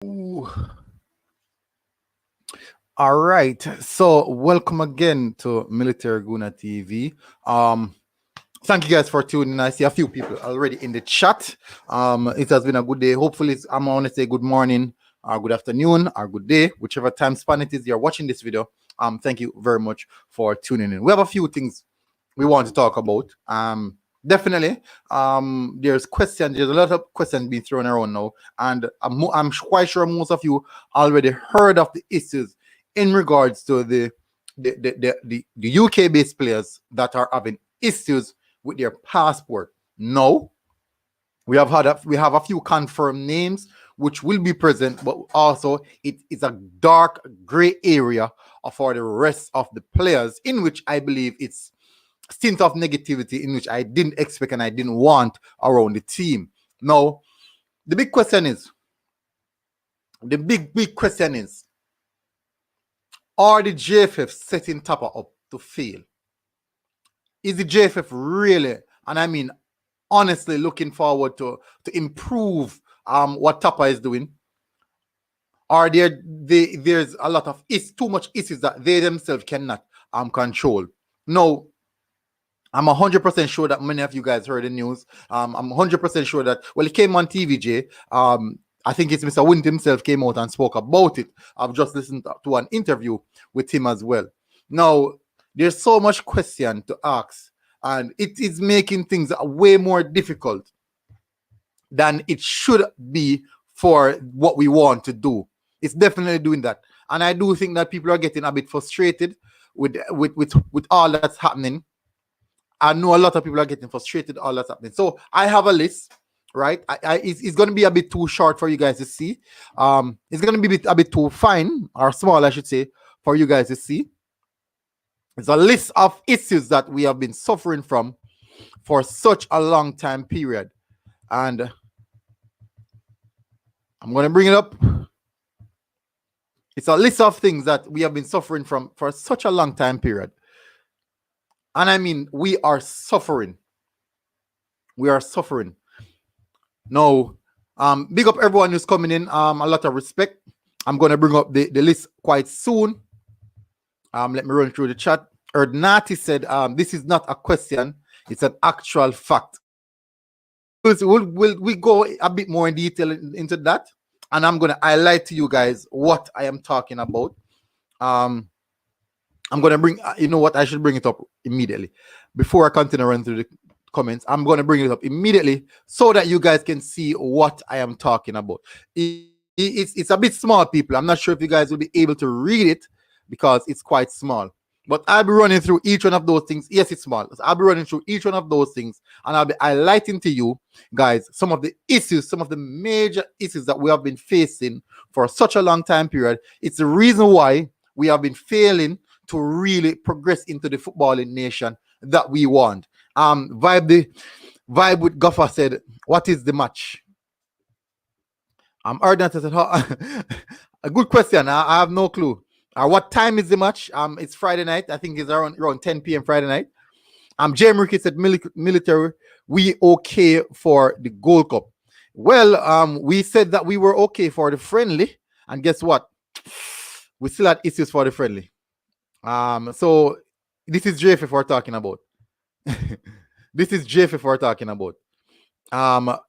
Ooh. All right. So welcome again to Military Guna TV. Thank you guys for tuning in. I see a few people already in the chat. It has been a good day. Hopefully, I'm going to say good morning, or good afternoon, or good day, whichever time span it is you're watching this video. Thank you very much for tuning in. We have a few things we want to talk about. Definitely. There's questions. There's a lot of questions being thrown around now, and I'm quite sure most of you already heard of the issues in regards to the UK based players that are having issues with their passport. No, we have a few confirmed names which will be present, but also it is a dark gray area for the rest of the players, in which I believe it's stint of negativity in which I didn't expect and I didn't want around the team. Now, the big question is, are the JFF setting Tapper up to fail? Is the JFF really, and I mean honestly, looking forward to improve what Tapper is doing? Or there's a lot of too much issues that they themselves cannot control? No, I'm 100% sure that many of you guys heard the news. I'm 100% sure that, well, it came on TVJ. I think it's Mr. Wind himself came out and spoke about it. I've just listened to an interview with him as well. Now, there's so much question to ask, and it is making things way more difficult than it should be for what we want to do. It's definitely doing that. And I do think that people are getting a bit frustrated with all that's happening. I know a lot of people are getting frustrated, all that's happening. So I have a list, right? It's going to be a bit too short for you guys to see. It's going to be a bit too fine, or small, I should say, for you guys to see. It's a list of issues that we have been suffering from for such a long time period. And I'm going to bring it up. It's a list of things that we have been suffering from for such a long time period. And I mean, we are suffering. We are suffering. No, big up everyone who's coming in. A lot of respect. I'm going to bring up the list quite soon. Let me run through the chat. Erdnati said, this is not a question. It's an actual fact. We go a bit more in detail into that. And I'm going to highlight to you guys what I am talking about. I'm going to bring, you know what, I should bring it up immediately. Before I continue running through the comments, I'm going to bring it up immediately so that you guys can see what I am talking about. It's a bit small, people. I'm not sure if you guys will be able to read it because it's quite small. But I'll be running through each one of those things. Yes, it's small. So I'll be running through each one of those things, and I'll be highlighting to you guys some of the issues, some of the major issues that we have been facing for such a long time period. It's the reason why we have been failing to really progress into the footballing nation that we want. Vibe with Guffer said, what is the match? Ardent said, a good question. I have no clue. What time is the match? It's Friday night. I think it's around 10 p.m. Friday night. Jim Ricky said, military, we okay for the Gold Cup. Well, we said that we were okay for the friendly, and guess what? We still had issues for the friendly. So this is JFF we're talking about. This is JFF we're talking about.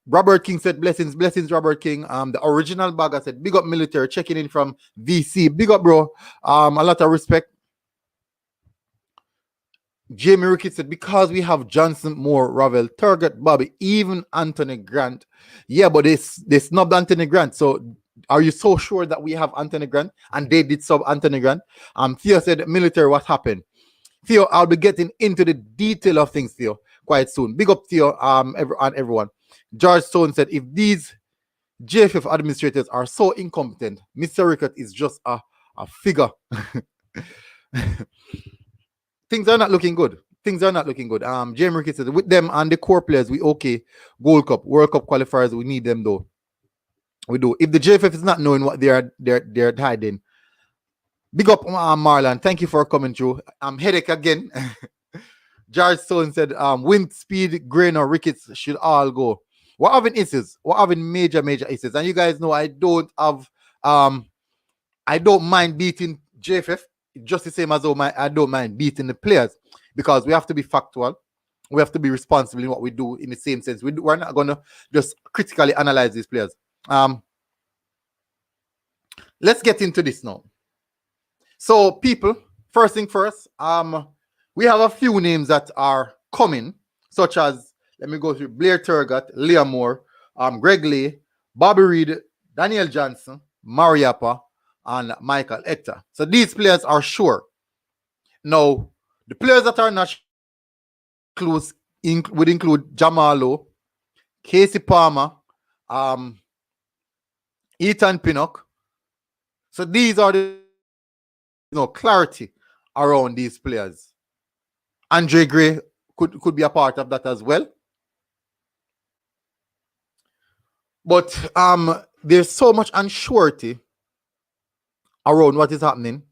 Robert King said, blessings, Robert King. The original bagger said, big up military, checking in from VC. Big up, bro. A lot of respect. Jamie Ricketts said, because we have Johnson, Moore, Ravel, Turgot, Bobby, even Anthony Grant. Yeah, but they snubbed Anthony Grant. So are you so sure that we have Anthony Grant? And they did sub Anthony Grant. Theo said, military, what happened? Theo, I'll be getting into the detail of things, Theo, quite soon. Big up, Theo, and everyone. George Stone said, if these JFF administrators are so incompetent, Mr. Rickett is just a figure. Things are not looking good. Jamie Rickett said, with them and the core players, we okay. Gold Cup, World Cup qualifiers, we need them though. We do. If the JFF is not knowing what they're hiding. Big up, Marlon. Thank you for coming through. Headache again. George Stone said, wind speed, grain, or Ricketts should all go. We're having issues. We're having major issues. And you guys know I don't have I don't mind beating JFF just the same as I don't mind beating the players, because we have to be factual. We have to be responsible in what we do, in the same sense. We're not going to just critically analyze these players. Let's get into this now. So, people, first thing first, we have a few names that are coming, such as, let me go through: Blair Turgott, Leah Moore, Greg Lee, Bobby Reed, Daniel Johnson, Mariappa, and Michael Hector. So these players are sure. Now, the players that are not close would include Jamalo, Casey Palmer, Ethan Pinnock. So these are the clarity around these players. Andre Gray could be a part of that as well. But there's so much unsurety around what is happening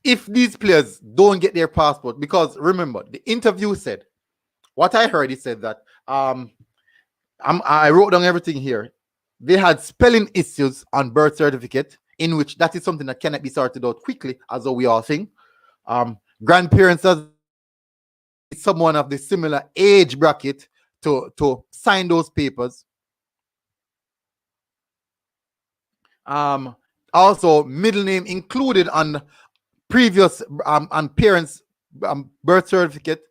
if these players don't get their passport. Because remember, the interview said, what I heard, he said that I wrote down everything here. They had spelling issues on birth certificate, in which that is something that cannot be sorted out quickly, as though we all think. Grandparents as someone of the similar age bracket to sign those papers. Also, middle name included on previous parents' birth certificate,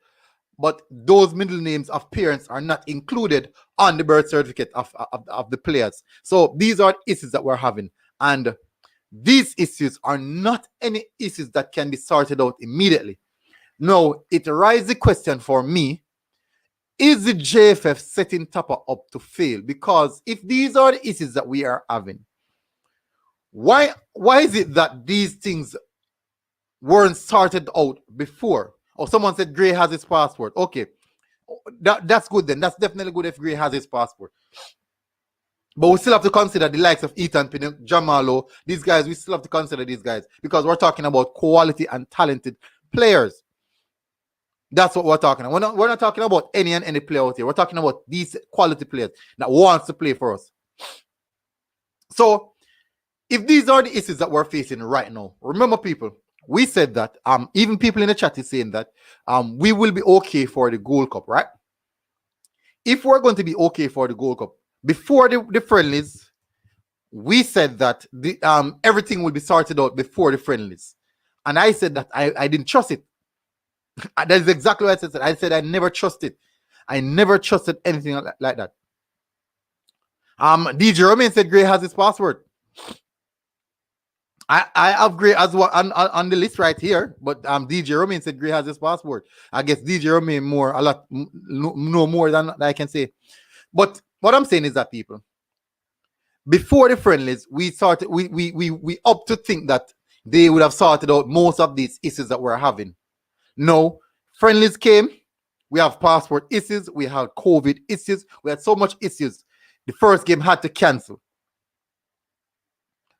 but those middle names of parents are not included on the birth certificate of the players. So these are issues that we're having, and these issues are not any issues that can be sorted out immediately. No, it raises the question for me: is the JFF setting Tapa up to fail? Because if these are the issues that we are having, why is it that these things weren't sorted out before? Or someone said Gray has his passport. Okay, that's good then. That's definitely good if Gray has his passport. But we still have to consider the likes of Ethan Pinnock, Jamalo, these guys. We still have to consider these guys, because we're talking about quality and talented players. That's what we're talking about. We're not talking about any and any player out here. We're talking about these quality players that wants to play for us. So, if these are the issues that we're facing right now, remember, people, we said that even people in the chat is saying that we will be okay for the Gold Cup, right? If we're going to be okay for the Gold Cup before the friendlies, we said that the everything will be sorted out before the friendlies, and I said that I didn't trust it. That is exactly what I said. I said I never trusted. I never trusted anything like that. DJ Romain said Gray has his password. I have Gray as well on the list right here, but DJ Romain said Gray has his passport. I guess DJ Romain know more than I can say. But what I'm saying is that, people, before the friendlies, we opt to think that they would have sorted out most of these issues that we're having. No, friendlies came. We have passport issues. We have COVID issues. We had so much issues. The first game had to cancel.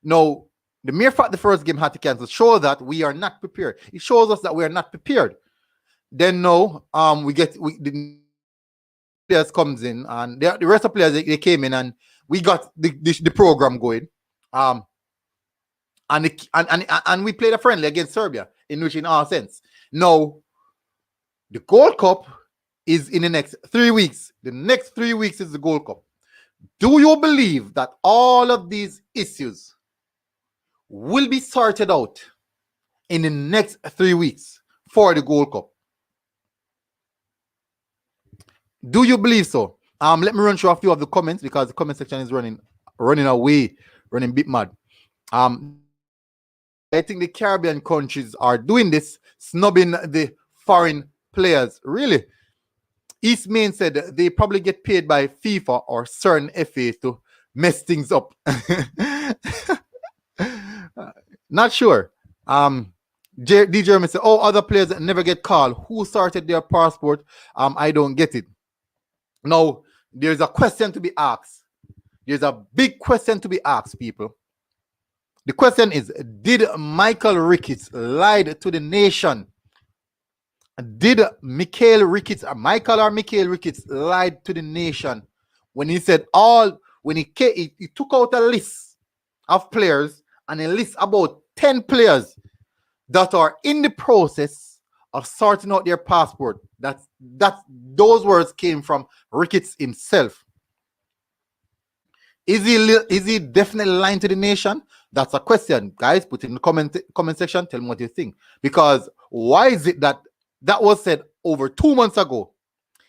No, the mere fact the first game had to cancel shows that we are not prepared. It shows us that we are not prepared. Then no, the players comes in, and the rest of the players they came in, and we got the program going. And we played a friendly against Serbia, in our sense. Now, the Gold Cup is in the next 3 weeks. The next 3 weeks is the Gold Cup. Do you believe that all of these issues will be sorted out in the next 3 weeks for the Gold Cup? Do you believe so? Let me run through a few of the comments, because the comment section is running away, running a bit mad. I think the Caribbean countries are doing this, snubbing the foreign players. Really? East Main said they probably get paid by FIFA or certain FA to mess things up. Not sure. DJ Jeremy said, oh, other players that never get called. Who started their passport? I don't get it. Now, there's a question to be asked. There's a big question to be asked, people. The question is, did Michael Ricketts lie to the nation? Did Michael Ricketts lie to the nation when he said when he took out a list of players and a list about 10 players that are in the process of sorting out their passport. Those words came from Ricketts himself. Is he definitely lying to the nation? That's a question. Guys, put it in the comment section. Tell me what you think. Because why is it that was said over 2 months ago?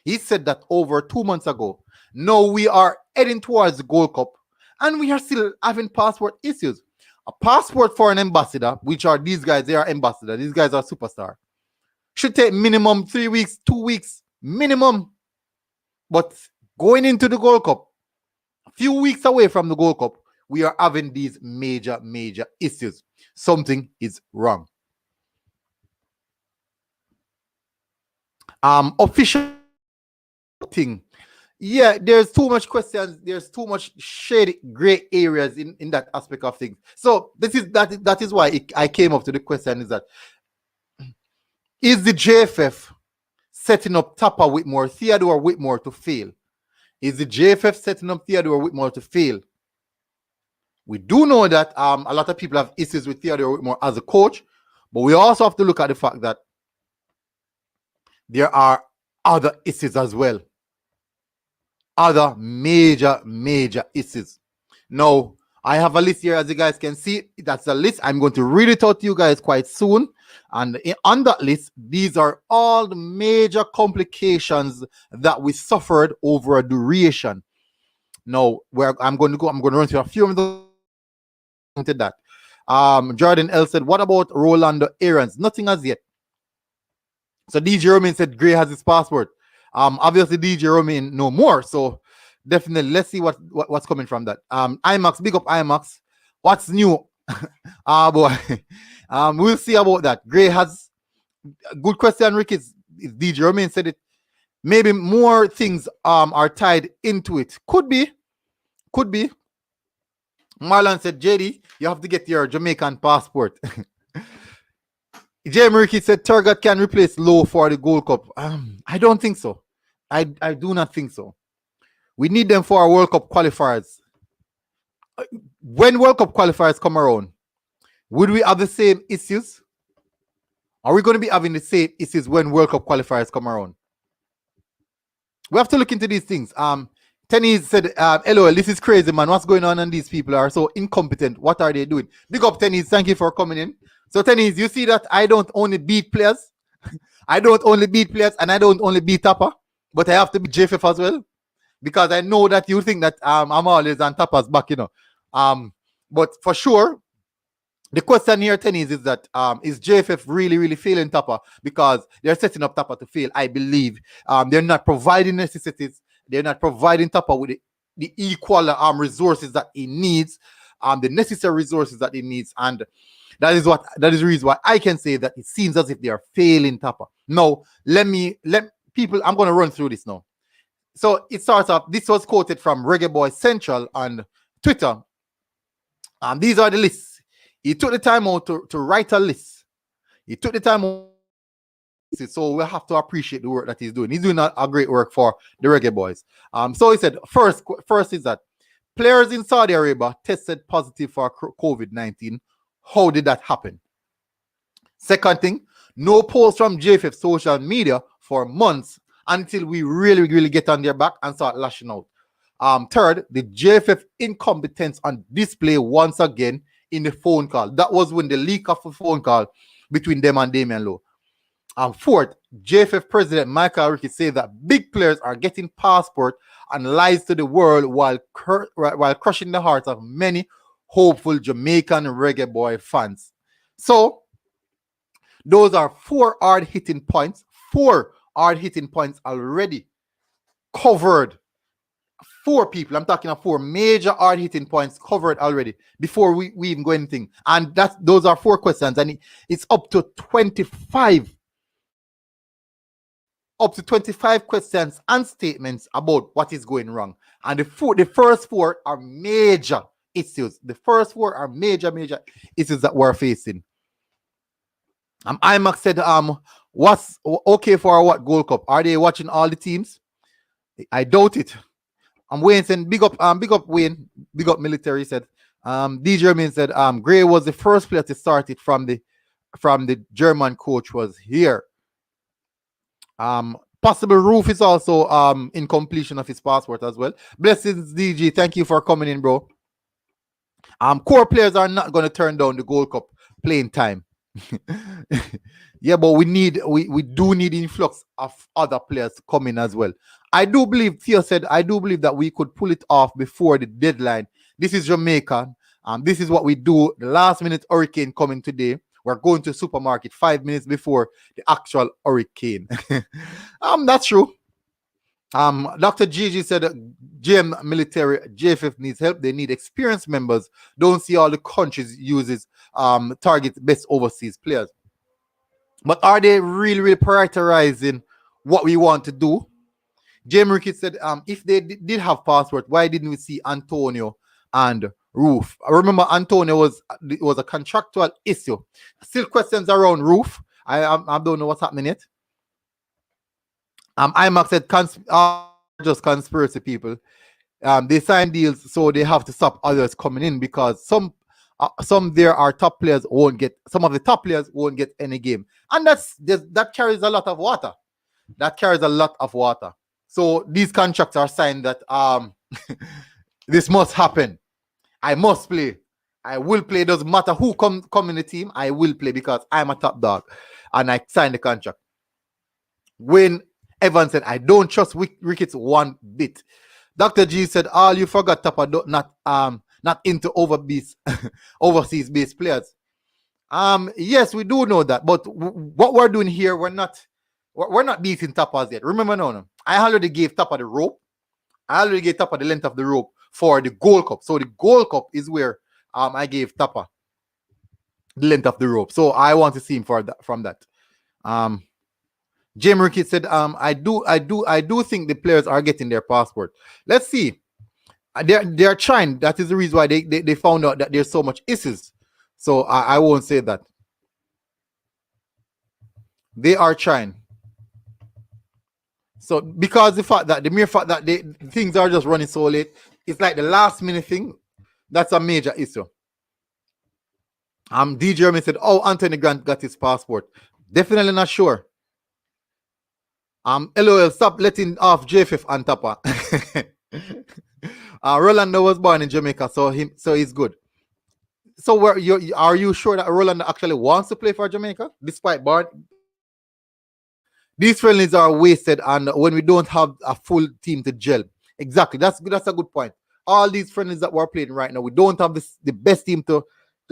He said that over 2 months ago. Now we are heading towards the Gold Cup and we are still having passport issues. A passport for an ambassador, which are these guys, they are ambassadors. These guys are superstar. Should take minimum 3 weeks, 2 weeks, minimum. But going into the Gold Cup, a few weeks away from the Gold Cup, we are having these major issues. Something is wrong. Official thing. Yeah, there's too much questions. There's too much shady gray areas in that aspect of things. So that is why I came up to the question: is the JFF setting up Theodore Whitmore to fail? Is the JFF setting up Theodore Whitmore to fail? We do know that a lot of people have issues with Theodore Whitmore as a coach, but we also have to look at the fact that there are other issues as well. Other major issues. Now, I have a list here, as you guys can see. That's a list. I'm going to read it out to you guys quite soon. And on that list, these are all the major complications that we suffered over a duration. Now, I'm going to run through a few of them. That. Jordan L said, what about Rolando Aarons? Nothing as yet. So DJ Romain said Gray has his passport. Obviously DJ Romain no more. So definitely let's see what's coming from that. IMAX, big up IMAX. What's new? Boy. We'll see about that. Gray has good question, Rick. Is DJ Romain said it. Maybe more things are tied into it. Could be. Marlon said, JD, you have to get your Jamaican passport. Jamie Ricky said Turgot can replace Lowe for the Gold Cup. I don't think so. I do not think so. We need them for our World Cup qualifiers. When World Cup qualifiers come around, would we have the same issues? Are we going to be having the same issues when World Cup qualifiers come around? We have to look into these things. Tenny said, LOL, this is crazy, man. What's going on? And these people are so incompetent. What are they doing? Big up, Tenny. Thank you for coming in. So, Tenny, you see that I don't only beat players. I don't only beat players and I don't only beat Tapper, but I have to beat JFF as well. Because I know that you think that I'm always on Tapper's back, you know. But for sure, the question here, Tenny, is that is JFF really failing Tapper? Because they're setting up Tapper to fail, I believe. They're not providing necessities. They're not providing Tapper with the equal resources that he needs, the necessary resources that he needs. And that is the reason why I can say that it seems as if they are failing Tapper. Now, people, I'm going to run through this now. So it starts off, this was quoted from Reggae Boyz Central on Twitter. And these are the lists. He took the time out to write a list. He took the time out. So we have to appreciate the work that he's doing. He's doing a great work for the Reggae Boyz. So he said, first is that players in Saudi Arabia tested positive for COVID-19. How did that happen? Second thing, no posts from JFF social media for months until we really get on their back and start lashing out. Third, the JFF incompetence on display once again in the phone call. That was when the leak of a phone call between them and Damian Lowe. Fourth, JFF President Michael Ricky said that big players are getting passport and lies to the world while crushing the hearts of many hopeful Jamaican Reggae Boy fans. So, those are four hard-hitting points. 4 hard-hitting points already covered. 4 people. I'm talking about 4 major hard-hitting points covered already before we even go anything. And those are 4 questions. And it's up to 25. Up to 25 questions and statements about what is going wrong. And the first 4 are major issues. The first 4 are major issues that we're facing. IMAX said, what's okay for what Gold Cup? Are they watching all the teams? I doubt it. Wayne saying, big up Wayne, big up military said, DJ Ramin said Gray was the first player to start it from the German coach was here. Possible Roof is also in completion of his passport as well. Blessings DG, thank you for coming in, bro. Core players are not going to turn down the Gold Cup playing time. Yeah, but we do need influx of other players to come in as well. I do believe, Theo said, I do believe that we could pull it off before the deadline. This is Jamaica. This is what we do. The last minute hurricane coming today. We're going to the supermarket 5 minutes before the actual hurricane. That's true. Dr. Gigi said GM military JFF needs help. They need experienced members. Don't see all the countries uses target best overseas players. But are they really prioritizing what we want to do? Jim Ricky said, if they did have passport, why didn't we see Antonio and Roof? I remember Antonio was a contractual issue. Still questions around Roof. I don't know what's happening yet. IMAX said just conspiracy people. They sign deals so they have to stop others coming in because some there are top players won't get, some of the top players won't get any game, and that carries a lot of water. That carries a lot of water. So these contracts are signed that this must happen. I must play. I will play. Doesn't matter who come in the team. I will play because I'm a top dog, and I signed the contract. When Evans said, I don't trust Ricketts one bit. Dr. G said, all you forgot, Tapa, not into overseas based players. Yes, we do know that, but what we're doing here, we're not beating Tapas yet. Remember, no. I already gave Tapa the rope. I already gave Tapa the length of the rope for the Gold Cup. So the Gold Cup is where I gave Tapa the length of the rope. So I want to see him from that. Jim Ricketts said, I do think the players are getting their passport. Let's see. They're trying. That is the reason why they found out that there's so much issues. So I won't say that. They are trying. So because the mere fact that things are just running so late, it's like the last minute thing. That's a major issue. DJ Jeremy said, oh, Anthony Grant got his passport. Definitely not sure. LOL, stop letting off JFF and Tapa. Rolando was born in Jamaica, so he's good. So are you sure that Rolando actually wants to play for Jamaica despite born? These friendlies are wasted, and when we don't have a full team to gel. Exactly, that's a good point. All these friendlies that we're playing right now, we don't have the best team to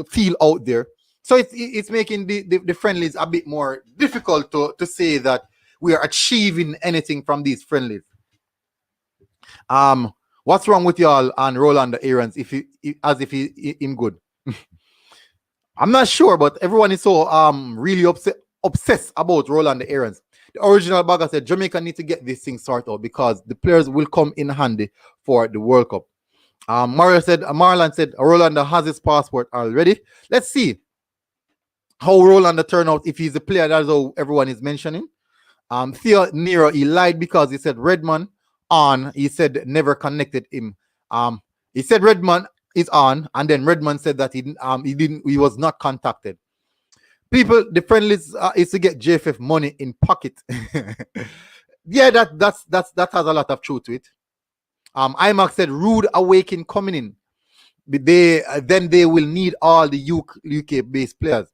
feel out there. So it's making the friendlies a bit more difficult to say that we are achieving anything from these friendlies. What's wrong with y'all and Rolando Aarons if he's good? I'm not sure, but everyone is so really obsessed about Rolando Aarons. The original bagger said Jamaica need to get this thing sorted out because the players will come in handy for the World Cup. Marlon said Rolando has his passport already. Let's see how Rolando turn out if he's a player. That's how everyone is mentioning. Theo Nero, he lied because he said Redman on. He said never connected him. He said Redman is on, and then Redman said that he was not contacted. People, the friendlies is to get JFF money in pocket. Yeah, that has a lot of truth to it. IMAX said rude awakening coming in. Then they will need all the UK based players.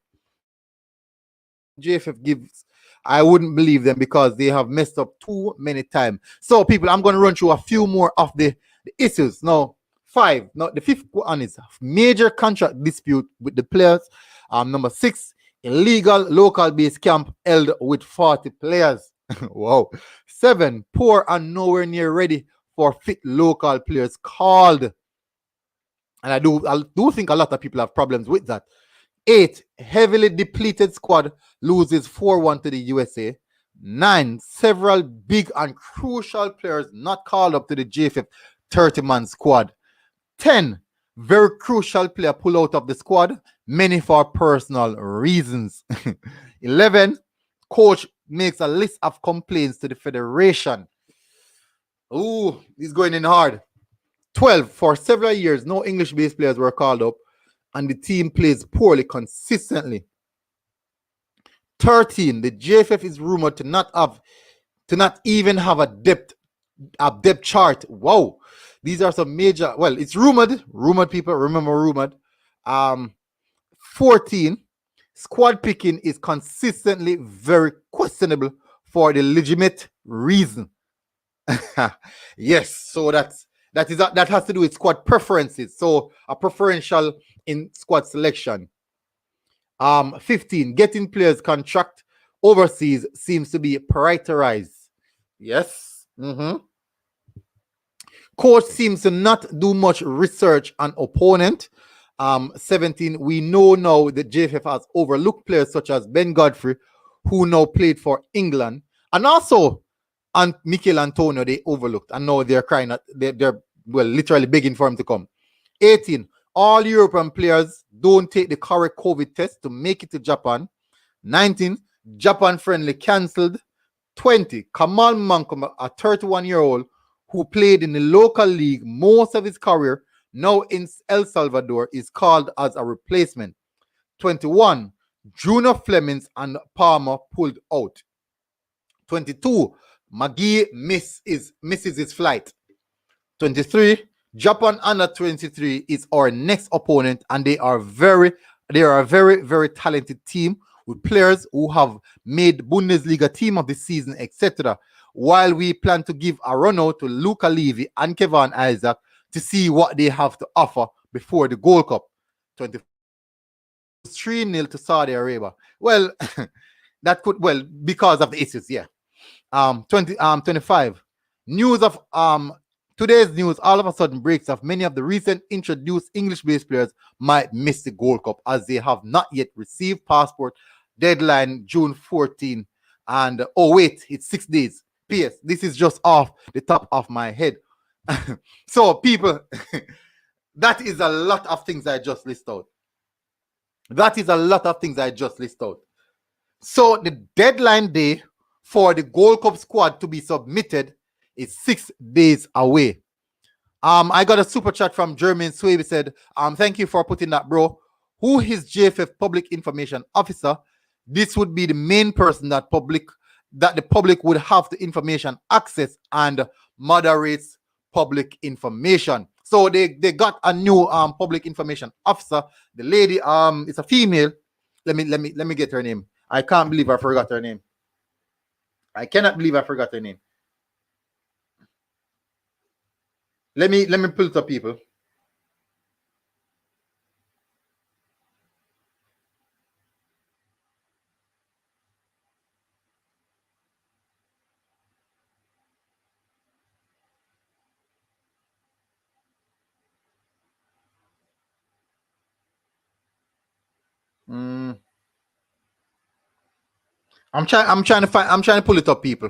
JFF gives. I wouldn't believe them because they have messed up too many times. So, people, I'm going to run through a few more of the issues. Now, 5. Now, the 5th one is major contract dispute with the players. Number 6, illegal local base camp held with 40 players. Wow. 7, poor and nowhere near ready for fit local players called. And I do think a lot of people have problems with that. 8, heavily depleted squad loses 4-1 to the USA. 9, several big and crucial players not called up to the JFF 30-man squad. 10, very crucial player pull out of the squad, many for personal reasons. 11, coach makes a list of complaints to the federation. Ooh, he's going in hard. 12, for several years, no English-based players were called up, and the team plays poorly consistently. 13, the JFF is rumored to not even have a depth chart. Wow, these are some major. Well, it's rumored. People remember rumored. 14, squad picking is consistently very questionable for the legitimate reason. Yes, so that has to do with squad preferences. So a preferential in squad selection. 15, getting players contract overseas seems to be prioritized. Yes. Coach seems to not do much research on opponent. 17, we know now that JFF has overlooked players such as Ben Godfrey, who now played for England, and also and Mikel Antonio they overlooked, and now they're crying at they're well literally begging for him to come. 18, all European players don't take the correct COVID test to make it to Japan. 19, Japan friendly cancelled. 20, Kamal Mankum, a 31-year-old who played in the local league most of his career, now in El Salvador, is called as a replacement. 21, Junior Flemings and Palmer pulled out. 22, McGee misses his flight. 23, Japan under 23 is our next opponent, and they are a very, very talented team with players who have made Bundesliga team of the season, etc. While we plan to give a run out to Luca Levy and Kevin Isaac to see what they have to offer before the Gold Cup. 3-0 to Saudi Arabia. Well, that could, well, because of the issues, yeah. 25. News of today's news all of a sudden breaks off. Many of the recent introduced English-based players might miss the Gold Cup as they have not yet received passport. Deadline June 14. And oh wait, it's 6 days. P.S. This is just off the top of my head. So people, that is a lot of things I just listed out. So the deadline day for the Gold Cup squad to be submitted is 6 days away. I got a super chat from Jermaine Swaby, said, thank you for putting that, bro. Who is JFF public information officer? This would be the main person that the public would have the information access and moderates public information. So they got a new public information officer. The lady is a female. Let me get her name. I can't believe I forgot her name. I cannot believe I forgot her name. Let me pull it up, people. I'm trying to pull it up, people.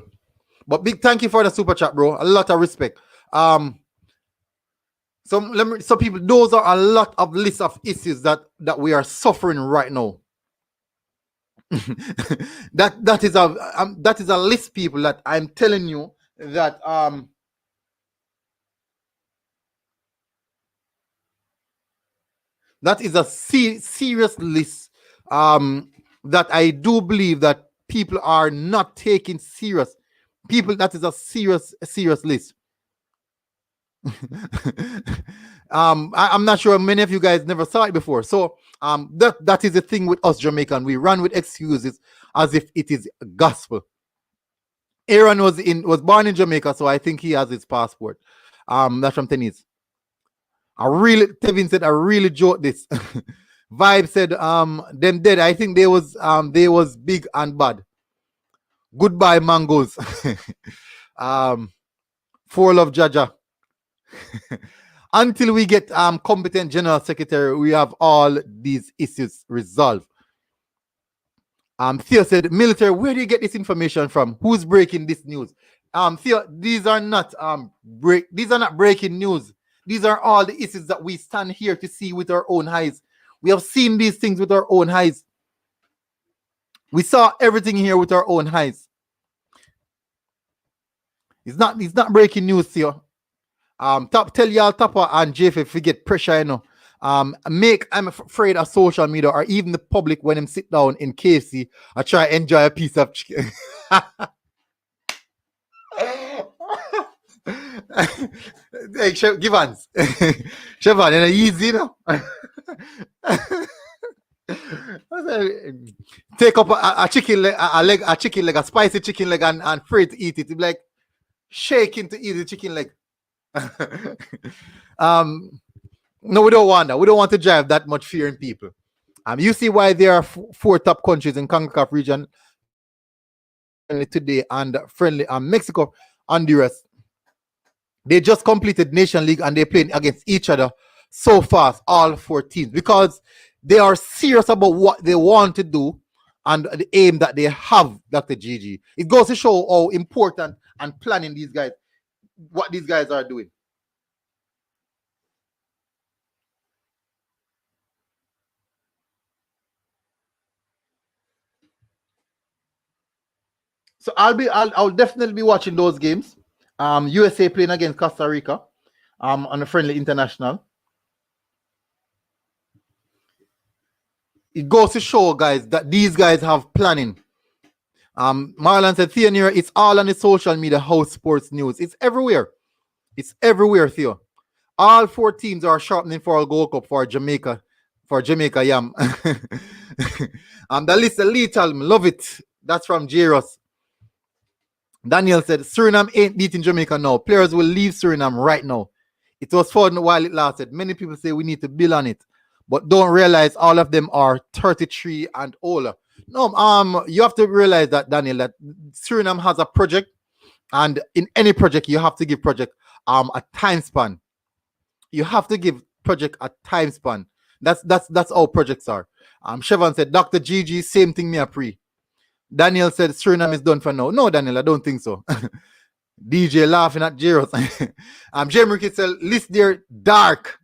But big thank you for the super chat, bro. A lot of respect. So people, those are a lot of lists of issues that we are suffering right now. that is a list, people, that I'm telling you that that is a serious list that I do believe that people are not taking serious. People, that is a serious list. I'm not sure many of you guys never saw it before. So that is the thing with us Jamaican. We run with excuses as if it is gospel. Aaron was born in Jamaica, so I think he has his passport. That's from Tennis. Tevin said I really joked this. Vibe said them dead. I think they was big and bad. Goodbye mangoes. For love Jaja. Until we get competent general secretary, we have all these issues resolved. Theo said, military, where do you get this information from? Who's breaking this news? Theo, these are not breaking news. These are all the issues that we stand here to see with our own eyes. We have seen these things with our own eyes. We saw everything here with our own eyes. It's not breaking news, Theo. Tell y'all Tapa and JFF if we get pressure, you know. I'm afraid of social media or even the public when them sit down in KFC I try enjoy a piece of chicken. Hey, Givans. Chevron, and easy, you know. Take up a chicken leg, a chicken leg, a spicy chicken leg, and free to eat it. It's like shaking to eat the chicken leg. No, we don't want that. We don't want to drive that much fear in people. You see why there are 4 top countries in CONCACAF region today and friendly. Mexico, Honduras. They just completed Nation League and they're playing against each other so fast, all 4 teams, because they are serious about what they want to do and the aim that they have, Dr. GG. It goes to show how important and planning these guys, what these guys are doing. So I'll definitely be watching those games. USA playing against Costa Rica on a friendly international. It goes to show, guys, that these guys have planning. Marlon said, Theodore, it's all on the social media, house sports news. It's everywhere. It's everywhere, Theo. All 4 teams are sharpening for a Gold Cup for Jamaica. Yam. The list is lethal. Love it. That's from Jairus. Daniel said, Suriname ain't beating Jamaica now. Players will leave Suriname right now. It was fun while it lasted. Many people say we need to build on it, but don't realize all of them are 33 and older. No, you have to realize that, Daniel, that Suriname has a project, and in any project, you have to give project a time span. You have to give project a time span. That's how projects are. Chevron said, Dr. GG, same thing me a pre. Daniel said Suriname is done for now. No, Daniel, I don't think so. DJ laughing at Jaros. Jeremy said, list there dark.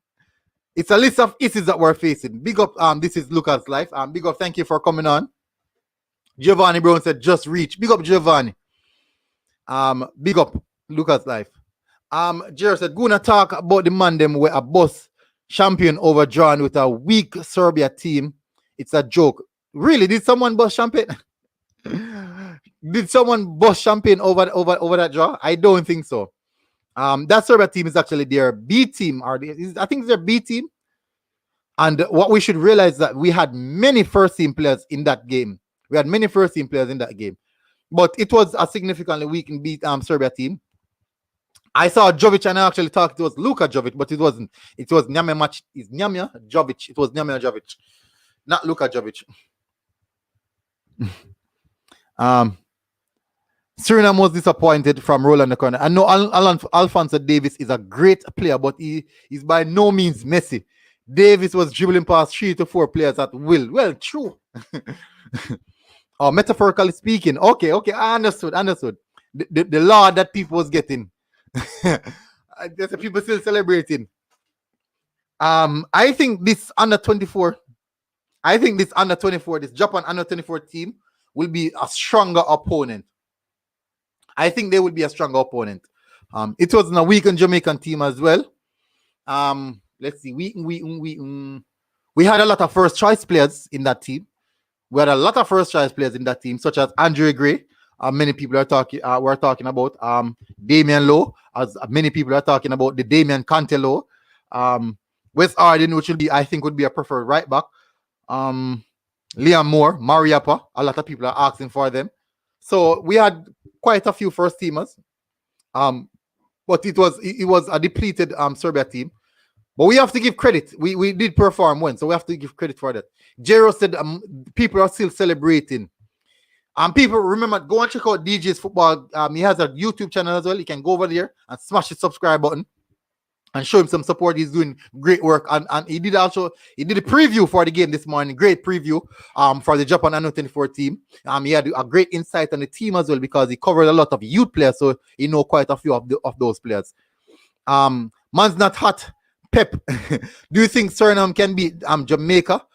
It's a list of issues that we're facing. Big up, this is Lucas Life. Big up, thank you for coming on. Giovanni Brown said, just reach. Big up, Giovanni. Big up, Lucas Life. Jaros said, gonna talk about the man them where a boss champion overdrawn with a weak Serbia team. It's a joke. Really? Did someone boss champion? Did someone boss champion over that draw? I don't think so. That Serbia team is actually their B team, I think it's their B team. And what we should realize is that we had many first team players in that game. But it was a significantly weak and beat Serbia team. I saw Jovic and I actually thought it was Luka Jovic, but it wasn't. It was Nyamia match. Is Nyamia Jovic? It was Nyamia Jovic, not Luka Jovic. Suriname was disappointed from Roland the corner. I know Alphonso Davis is a great player, but he is by no means Messi. Davis was dribbling past 3 to 4 players at will. Well, true. Metaphorically speaking. Okay, I understood. The law that people was getting. There's people still celebrating. I think this under 24, this Japan under 24 team will be a stronger opponent. I think they will be a stronger opponent. It was in a weakened Jamaican team as well. Let's see. We had a lot of first choice players in that team. Such as Andre Gray. Many people are talking. We're talking about Damian Lowe, as many people are talking about the Damian Cantello. Wes Arden, which would be a preferred right back. Liam Moore, Mariappa. A lot of people are asking for them. So we had quite a few first teamers. But it was a depleted Serbia team. But we have to give credit. We did perform well, so we have to give credit for that. Jero said people are still celebrating. People, remember, go and check out DJ's football. He has a YouTube channel as well. You can go over there and smash the subscribe button and show him some support. He's doing great work. And he did a preview for the game this morning. Great preview for the Japan Under 24 team. He had a great insight on the team as well because he covered a lot of youth players, so he know quite a few of those players. Man's not hot. Pep, do you think Suriname can beat Jamaica?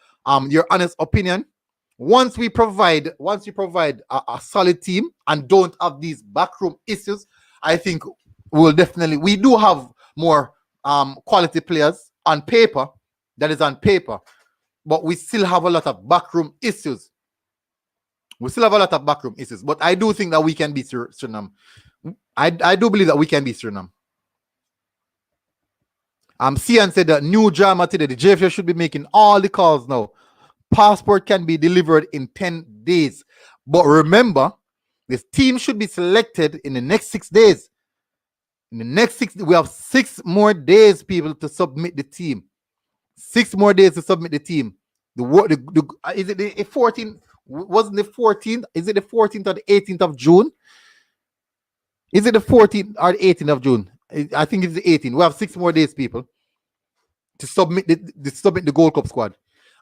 Your honest opinion. Once we provide a solid team and don't have these backroom issues, I think we do have more quality players on paper. That is on paper. But we still have a lot of backroom issues. But I do think that we can beat Suriname. I do believe that we can beat Suriname. Cian said that new drama today. The JFF should be making all the calls now. Passport can be delivered in 10 days. But remember, this team should be selected in the next 6 days. In the next 6, we have 6 more days, people, to submit the team. 6 more days to submit the team. Is it the 14th? Wasn't the 14th? Is it the 14th or the 18th of June? Is it the 14th or the 18th of June? I think it's the 18th. We have 6 more days, people, to submit the Gold Cup squad.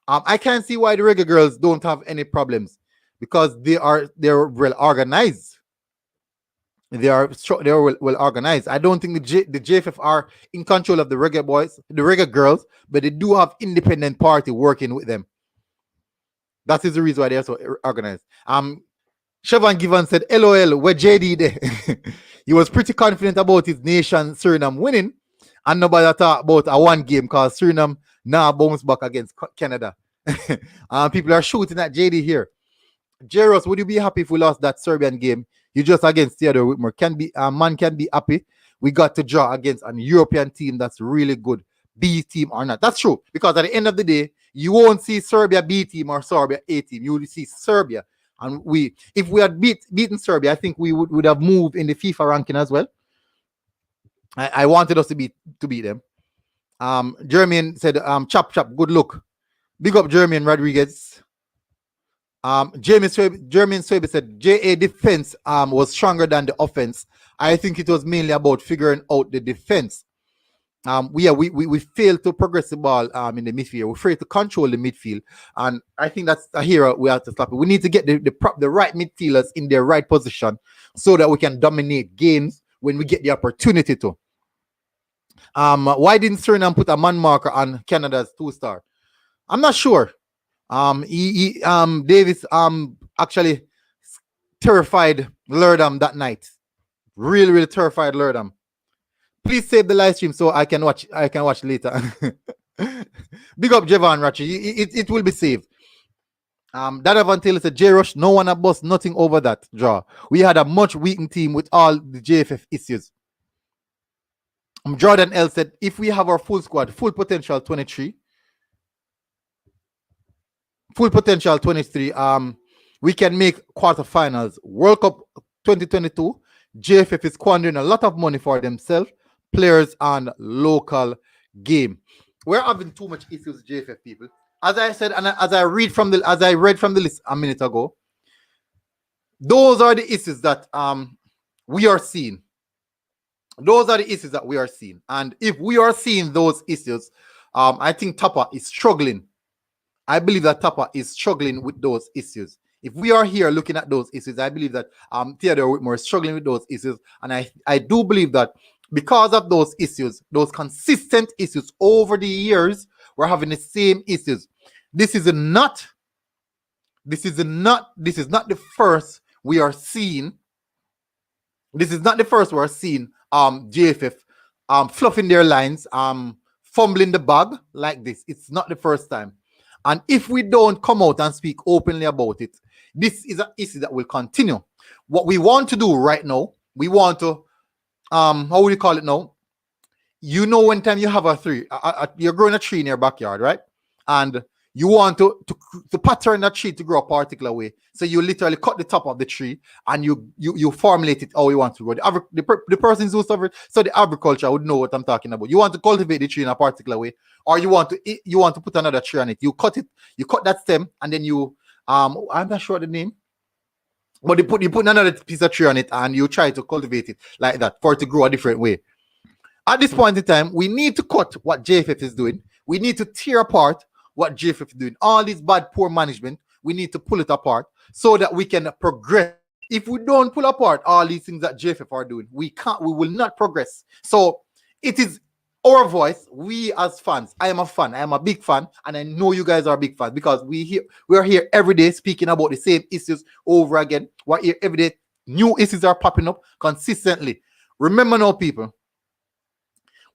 I can't see why the Reggae Girls don't have any problems, because they're well organized. They are well organized. I don't think the JFF are in control of the Reggae Boys, the Reggae Girls, but they do have independent party working with them. That is the reason why they are so organized. Siobhan Given said, LOL, where JD there? He was pretty confident about his nation, Suriname, winning, and nobody talked about a one game because Suriname now bounce back against Canada. People are shooting at JD here. Jaros, would you be happy if we lost that Serbian game? You just against Theodore Whitmore. Man can be happy. We got to draw against an European team that's really good, B team or not. That's true, because at the end of the day, you won't see Serbia B team or Serbia A team. You will see Serbia. And if we had beaten Serbia, I think we would have moved in the FIFA ranking as well. I wanted us to beat them. Jermaine said, chop, good look. Big up Jermaine Rodriguez. Jermaine Swaby said, JA defense was stronger than the offense. I think it was mainly about figuring out the defense. We failed to progress the ball in the midfield. We failed to control the midfield, and I think that's a hero we have to stop it. We need to get the right midfielders in their right position so that we can dominate games when we get the opportunity to. Why didn't Suriname put a man marker on Canada's 2-star? I'm not sure. Davis actually terrified Lurdam that night. Really terrified Lurdam. Please save the live stream so I can watch later. Big up Javon Ratchet. It will be saved. Dadavan Taylor said, J Rush, no one bust nothing over that draw. We had a much weakened team with all the JFF issues. Jordan L said, if we have our full squad, full potential 23, we can make quarterfinals. World Cup 2022, JFF is squandering a lot of money for themselves, players, and local game. We're having too much issues with JFF, people. As I said, and as I read from the list a minute ago, those are the issues that we are seeing. Those are the issues that we are seeing. And if we are seeing those issues, I think Tapa is struggling. I believe that Tapa is struggling with those issues. If we are here looking at those issues, I believe that Theodore Whitmore is struggling with those issues. And I do believe that because of those issues, those consistent issues over the years, we're having the same issues. This is not the first we are seeing. This is not the first we're seeing JFF fluffing their lines, fumbling the bag like this. It's not the first time. And if we don't come out and speak openly about it, this is an issue that will continue. What we want to do right now, we want to, how would you call it now? You know, when time you have a tree, you're growing a tree in your backyard, right? And you want to pattern that tree to grow a particular way. So you literally cut the top of the tree and you formulate it how you want to grow. The persons who suffer, so the agriculture would know what I'm talking about. You want to cultivate the tree in a particular way, or you want to put another tree on it. You cut that stem, and then I'm not sure the name, but you put another piece of tree on it, and you try to cultivate it like that for it to grow a different way. At this point in time, we need to cut what JFF is doing. We need to tear apart what JFF is doing. All this bad, poor management, we need to pull it apart so that we can progress. If we don't pull apart all these things that JFF are doing, we will not progress. So it is our voice, we as fans. I am a fan, I am a big fan, and I know you guys are big fans because we are here every day speaking about the same issues over again. We're here every day. New issues are popping up consistently. Remember now, people,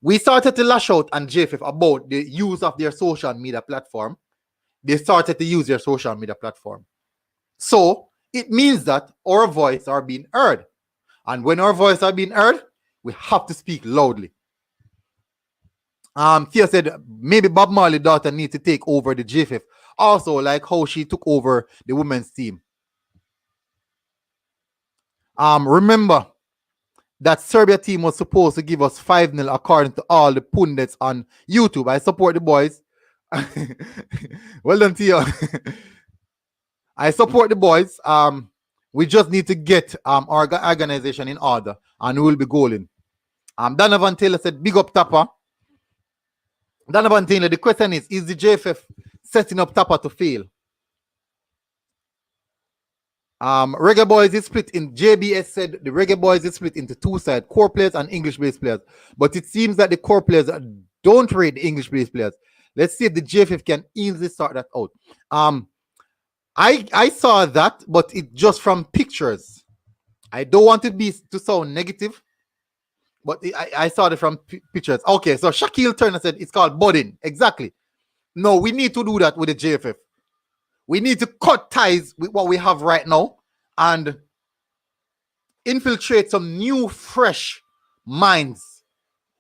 We started to lash out on JFF about the use of their social media platform. They started to use their social media platform. So it means that our voice are being heard. And when our voice are being heard, we have to speak loudly. Thea said maybe Bob Marley's daughter needs to take over the JFF. Also, like how she took over the women's team. Remember that Serbia team was supposed to give us 5-0 according to all the pundits on YouTube. I support the boys. Well done, Thea. I support the boys. We just need to get our organization in order and we will be goaling. Donovan Taylor said, big up Tapper. Donovan Taylor, the question is the JFF setting up Tapper to fail? Reggae Boyz is split in, JBS said the Reggae Boyz is split into two sides, core players and English-based players. But it seems that the core players don't rate the English-based players. Let's see if the JFF can easily sort that out. I saw that, but it just from pictures. I don't want it to sound negative, but I saw it from pictures. Okay, so Shaquille Turner said it's called budding. Exactly. No, we need to do that with the JFF. We need to cut ties with what we have right now and infiltrate some new, fresh minds.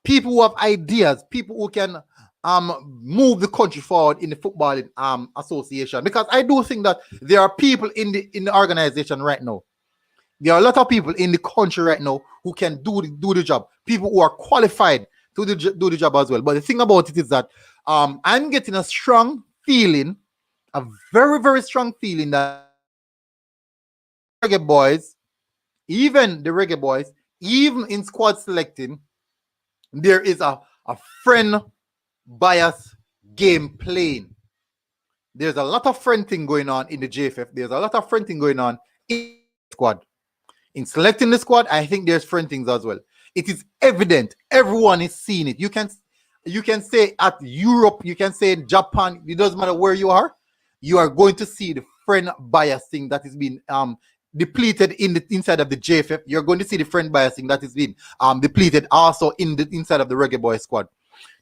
People who have ideas, people who can move the country forward in the footballing association. Because I do think that there are people in the organization right now. There are a lot of people in the country right now who can do the job. People who are qualified to do the job as well. But the thing about it is that I'm getting a strong feeling, a very, very strong feeling that Reggae Boyz, even the Reggae Boyz, even in squad selecting, there is a friend bias game playing. There's a lot of friend thing going on in the JFF. There's a lot of friend thing going on in the squad. In selecting the squad, I think there's friend things as well. It is evident. Everyone is seeing it. You can say at Europe, you can say in Japan, it doesn't matter where you are going to see the friend bias thing that is being depleted in the inside of the JFF. You're going to see the friend bias thing that is being depleted also in the inside of the Reggae Boyz squad.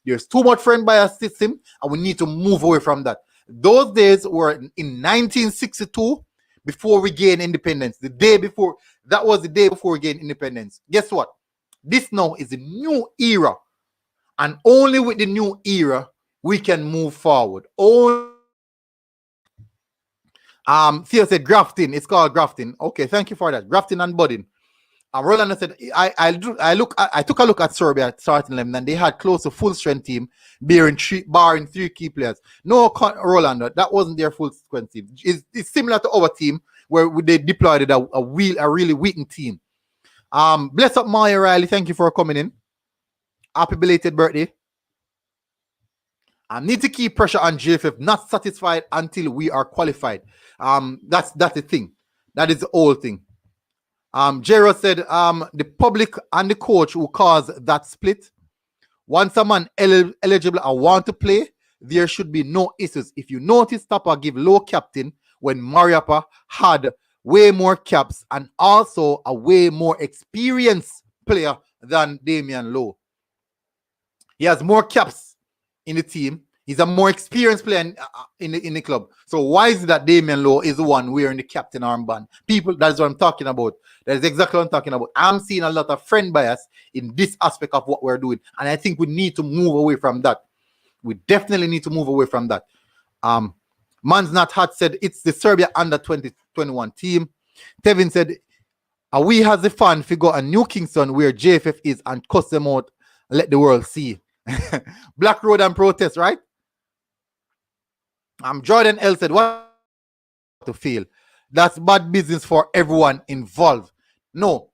There's too much friend bias system, and we need to move away from that. Those days were in 1962, before we gained independence. The day before, that was the day before we gained independence. Guess what? This now is a new era, and only with the new era we can move forward. Theo said grafting. It's called grafting. Okay, thank you for that. Grafting and budding. Roland said, I took a look at Serbia starting 11, and they had close to full strength team, barring three key players. No, Roland, that wasn't their full strength team. It's similar to our team where they deployed a really weakened team. Bless up Maya Riley. Thank you for coming in. Happy belated birthday. I need to keep pressure on JFF, not satisfied until we are qualified. That's the thing. That is the whole thing. Jero said the public and the coach who caused that split. Once someone eligible and want to play, there should be no issues. If you notice, Tapper give low captain when Mariappa had way more caps and also a way more experienced player than Damian Lowe. He has more caps in the team. He's a more experienced player in the club. So why is it that Damian Lowe is the one wearing the captain armband? People, that's what I'm talking about. That is exactly what I'm talking about. I'm seeing a lot of friend bias in this aspect of what we're doing. And I think we need to move away from that. We definitely need to move away from that. Man's Not Hot said it's the Serbia under 2021 team. Tevin said, we as the fan figure a New Kingston where JFF is and cuss them out, let the world see. Black Road and protest, right? Jordan L said, what to feel? That's bad business for everyone involved. No,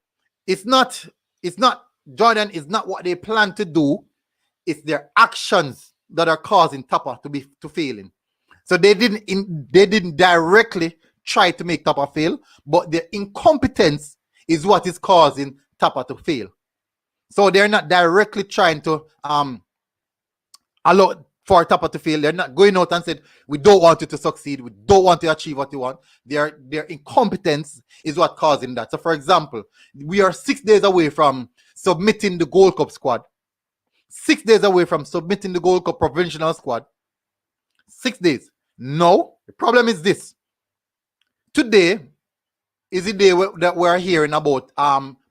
it's not. Jordan is not what they plan to do. It's their actions that are causing Tapper to failing. So they didn't directly try to make Tapper fail, but their incompetence is what is causing Tapper to fail. So they're not directly trying to allow for Tapper to fail. They're not going out and said, we don't want you to succeed. We don't want to achieve what you want. Their incompetence is what causing that. So for example, we are 6 days away from submitting the Gold Cup squad. 6 days away from submitting the Gold Cup provincial squad. 6 days. No, the problem is this. Today is the day that we're hearing about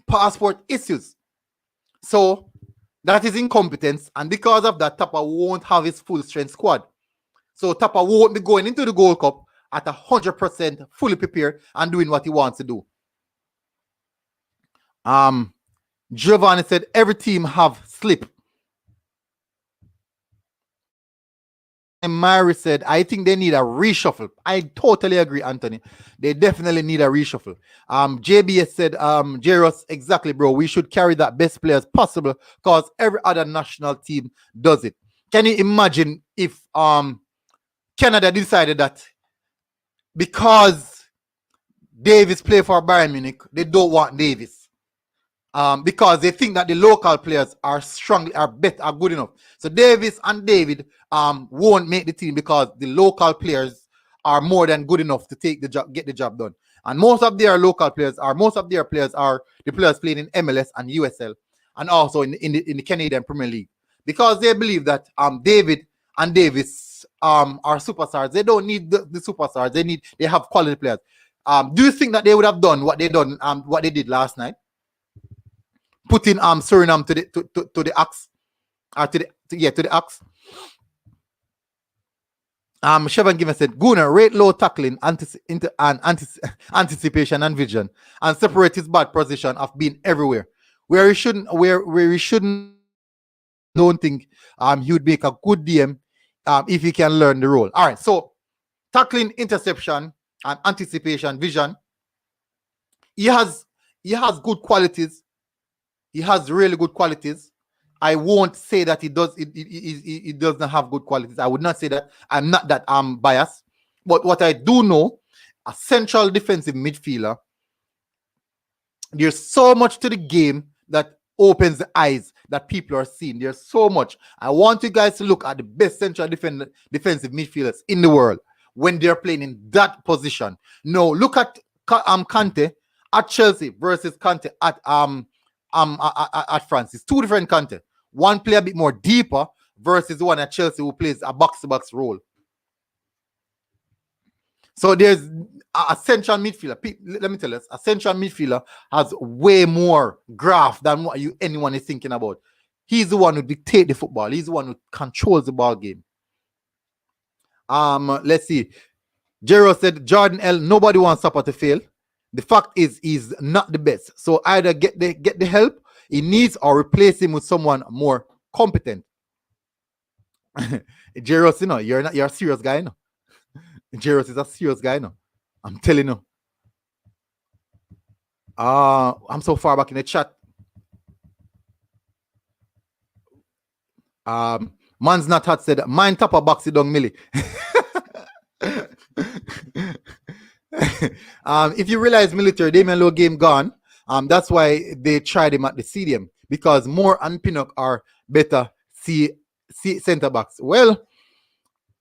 passport issues. So that is incompetence, and because of that, Tapa won't have his full strength squad. So Tapa won't be going into the Gold Cup at 100% fully prepared and doing what he wants to do. Giovanni said every team have slip. And Mary said, I think they need a reshuffle. I totally agree, Anthony. They definitely need a reshuffle. JBS said, Jairus, exactly, bro. We should carry that best players possible because every other national team does it. Can you imagine if Canada decided that because Davis play for Bayern Munich, they don't want Davis? Because they think that the local players are good enough. So Davis and David won't make the team because the local players are more than good enough to take the job, get the job done. And most of their players are the players playing in MLS and USL and also in the Canadian Premier League, because they believe that David and Davis are superstars. They don't need the superstars. They have quality players. Do you think that they would have done what they did last night? Putting Suriname to the axe, to the axe. Chevron Given said, Gunnar, rate low tackling, anticipation and vision, and separate his bad position of being everywhere. Where he shouldn't, don't think he would make a good DM if he can learn the role. All right, so tackling, interception, and anticipation, vision. He has good qualities. He has really good qualities. I won't say that he doesn't have good qualities. I would not say that. I'm not that biased. But what I do know, a central defensive midfielder, there's so much to the game that opens the eyes that people are seeing. There's so much. I want you guys to look at the best central defensive midfielders in the world when they're playing in that position. No, look at Kante at Chelsea versus Kante at France. It's two different Kante. One play a bit more deeper versus the one at Chelsea who plays a box-to-box role. So there's a central midfielder. Let me tell you, a central midfielder has way more graft than what anyone is thinking about. He's the one who dictates the football. He's the one who controls the ball game. Let's see. Jero said, Jordan L, nobody wants Supper to fail. The fact is, he's not the best. So either get the help he needs or replace him with someone more competent. Jairus, you're a serious guy, Jairus is a serious guy, I'm telling you. I'm so far back in the chat. Man's Not Hot said, mine Tapa box it down Millie. If you realize military, Damian Lowe game gone. That's why they tried him at the stadium, because Moore and Pinnock are better center backs. Well,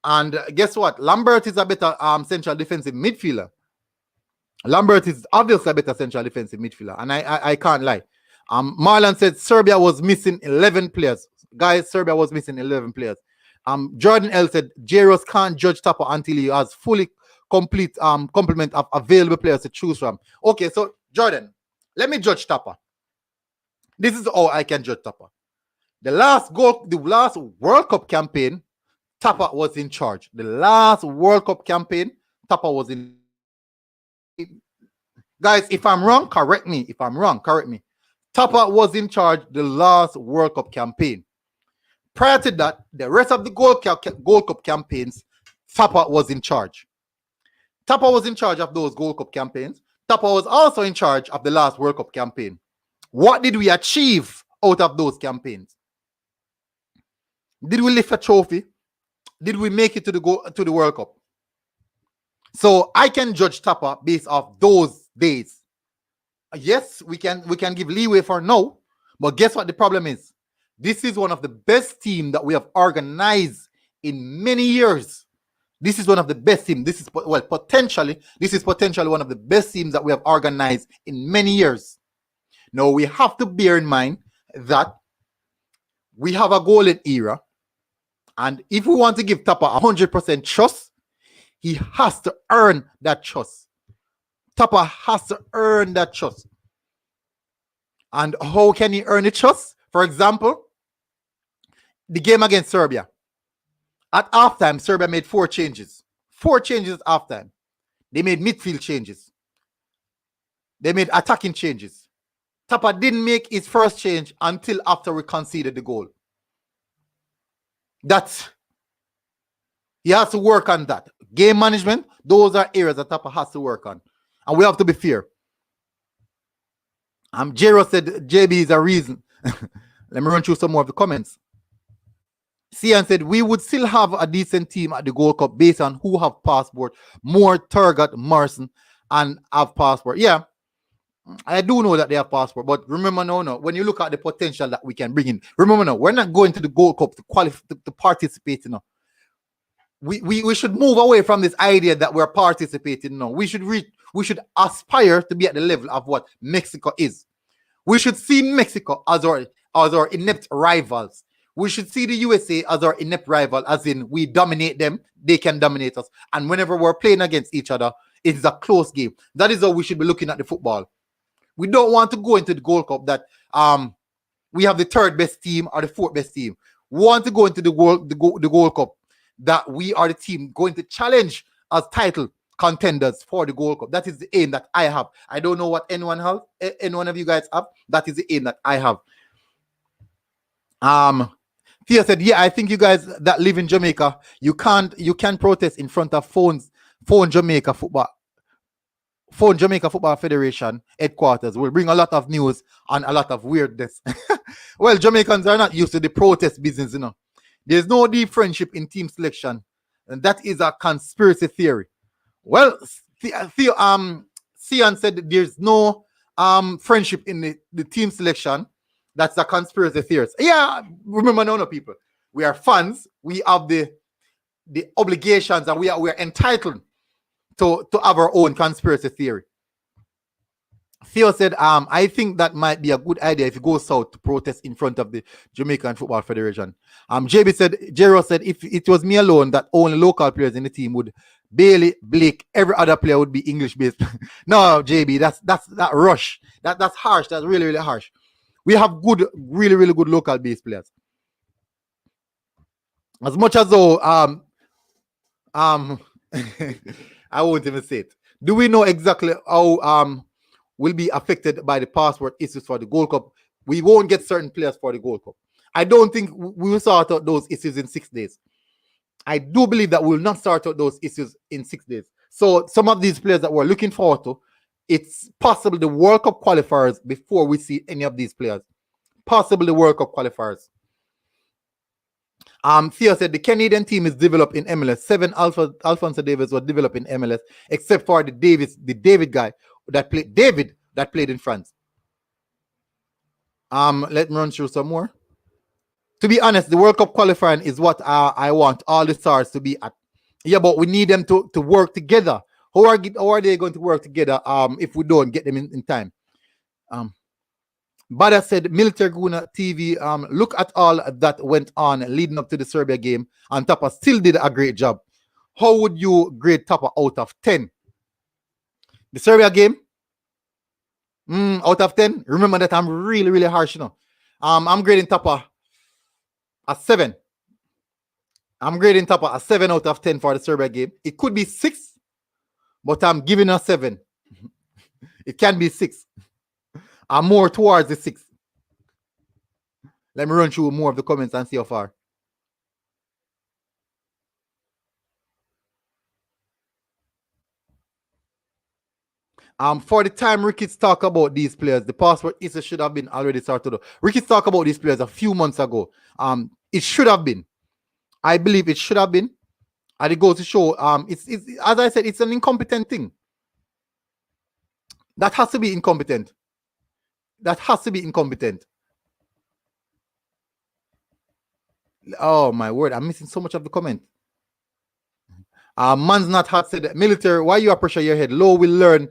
and guess what? Lambert is a better central defensive midfielder. Lambert is obviously a better central defensive midfielder, and I can't lie. Marlon said Serbia was missing 11 players. Guys, Serbia was missing 11 players. Jordan L said Jairus can't judge Tapa until he has fully complete complement of available players to choose from. Okay, so Jordan, let me judge Tapa. This is how I can judge Tapa. The last World Cup campaign, Tapa was in charge. The last World Cup campaign, Tapa was in. Guys, if I'm wrong, correct me. If I'm wrong, correct me. Tapa was in charge the last World Cup campaign. Prior to that, the rest of the Gold Cup campaigns, Tapa was in charge. Tapa was in charge of those Gold Cup campaigns. Tapa was also in charge of the last World Cup campaign. What did we achieve out of those campaigns? Did we lift a trophy? Did we make it to the World Cup? So I can judge Tapa based off those days. Yes, we can give leeway for now, but guess what the problem is? This is one of the best teams that we have organized in many years. This is one of the best teams. This is potentially one of the best teams that we have organized in many years. Now we have to bear in mind that we have a golden era, and if we want to give Tapper 100% trust, he has to earn that trust. Tapper has to earn that trust. And how can he earn the trust? For example, the game against Serbia. At halftime, Serbia made 4 changes. 4 changes at halftime. They made midfield changes. They made attacking changes. Tapper didn't make his first change until after we conceded the goal. He has to work on that. Game management, those are areas that Tapper has to work on. And we have to be fair. Jero said JB is a reason. Let me run through some more of the comments. Cian said, we would still have a decent team at the Gold Cup based on who have passport. More Turgot, Morrison, and have passport. Yeah, I do know that they have passport. But remember now, when you look at the potential that we can bring in, remember now, we're not going to the Gold Cup to qualify to participate. We should move away from this idea that we're participating now. We should aspire to be at the level of what Mexico is. We should see Mexico as our inept rivals. We should see the USA as our inept rival, as in we dominate them, they can dominate us. And whenever we're playing against each other, it's a close game. That is how we should be looking at the football. We don't want to go into the Gold Cup that we have the 3rd best team or the 4th best team. We want to go into the Gold Cup that we are the team going to challenge as title contenders for the Gold Cup. That is the aim that I have. I don't know what anyone of you guys have. That is the aim that I have. Thea said, yeah, I think you guys that live in Jamaica, you can protest in front of Phone Jamaica Football Federation headquarters. Will bring a lot of news and a lot of weirdness. Well, Jamaicans are not used to the protest business, There's no deep friendship in team selection, and that is a conspiracy theory. Well, Cian said there's no friendship in the team selection. That's a conspiracy theory. Yeah, remember no people. We are fans. We have the obligations, and we are entitled to have our own conspiracy theory. Theo said, I think that might be a good idea if you go south to protest in front of the Jamaican Football Federation. Jero said, if it was me alone, that only local players in the team would Bailey, Blake, every other player would be English based. No, JB, that's rush. That's harsh. That's really, really harsh. We have good, really, really good local based players. As much as though I won't even say it. Do we know exactly how will be affected by the passport issues for the Gold Cup? We won't get certain players for the Gold Cup. I don't think we will sort out those issues in 6 days. I do believe that we will not sort out those issues in 6 days. So some of these players that we're looking forward to, it's possible the World Cup qualifiers before we see any of these players. Possibly the World Cup qualifiers. Theo said the Canadian team is developed in MLS. 7 Alphonso Davies was developed in MLS, except for the David guy that played in France. Let me run through some more. To be honest, the World Cup qualifying is what I want all the stars to be at. Yeah, but we need them to work together. How are they going to work together if we don't get them in time? Bada said, Military Guna TV, look at all that went on leading up to the Serbia game, and Tapper still did a great job. How would you grade Tapper out of 10? The Serbia game? Out of 10? Remember that I'm really, really harsh, I'm grading Tapper a 7. I'm grading Tapper a 7 out of 10 for the Serbia game. It could be 6, but I'm giving a 7. It can be 6. I'm more towards the 6. Let me run through more of the comments and see how far. For the time Ricketts talk about these players, the passport issue should have been already sorted out. Ricketts talk about these players a few months ago. It should have been. I believe it should have been. And it goes to show, it's as I said, it's an incompetent thing. That has to be incompetent. That has to be incompetent. Oh my word, I'm missing so much of the comment. Man's not hot said, Military, why you pressure your head? Low will learn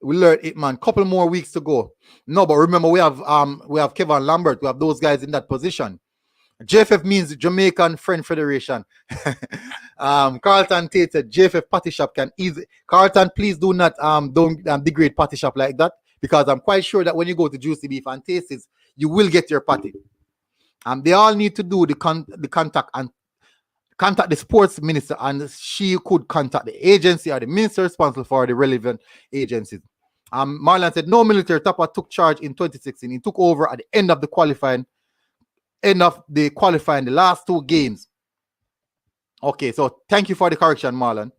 it, man. Couple more weeks to go. No, but remember we have Kevin Lambert, we have those guys in that position. JFF means Jamaican Friend Federation. Carlton Tate said JFF Party Shop can easy. Carlton, please do not don't degrade Party Shop like that, because I'm quite sure that when you go to Juicy Beef and Tastes, you will get your patty. They all need to do the contact and contact the sports minister, and she could contact the agency or the minister responsible for the relevant agencies. Marlon said no military Tapa took charge in 2016. He took over at the end of the qualifying, the last 2 games. Okay, so thank you for the correction, Marlon.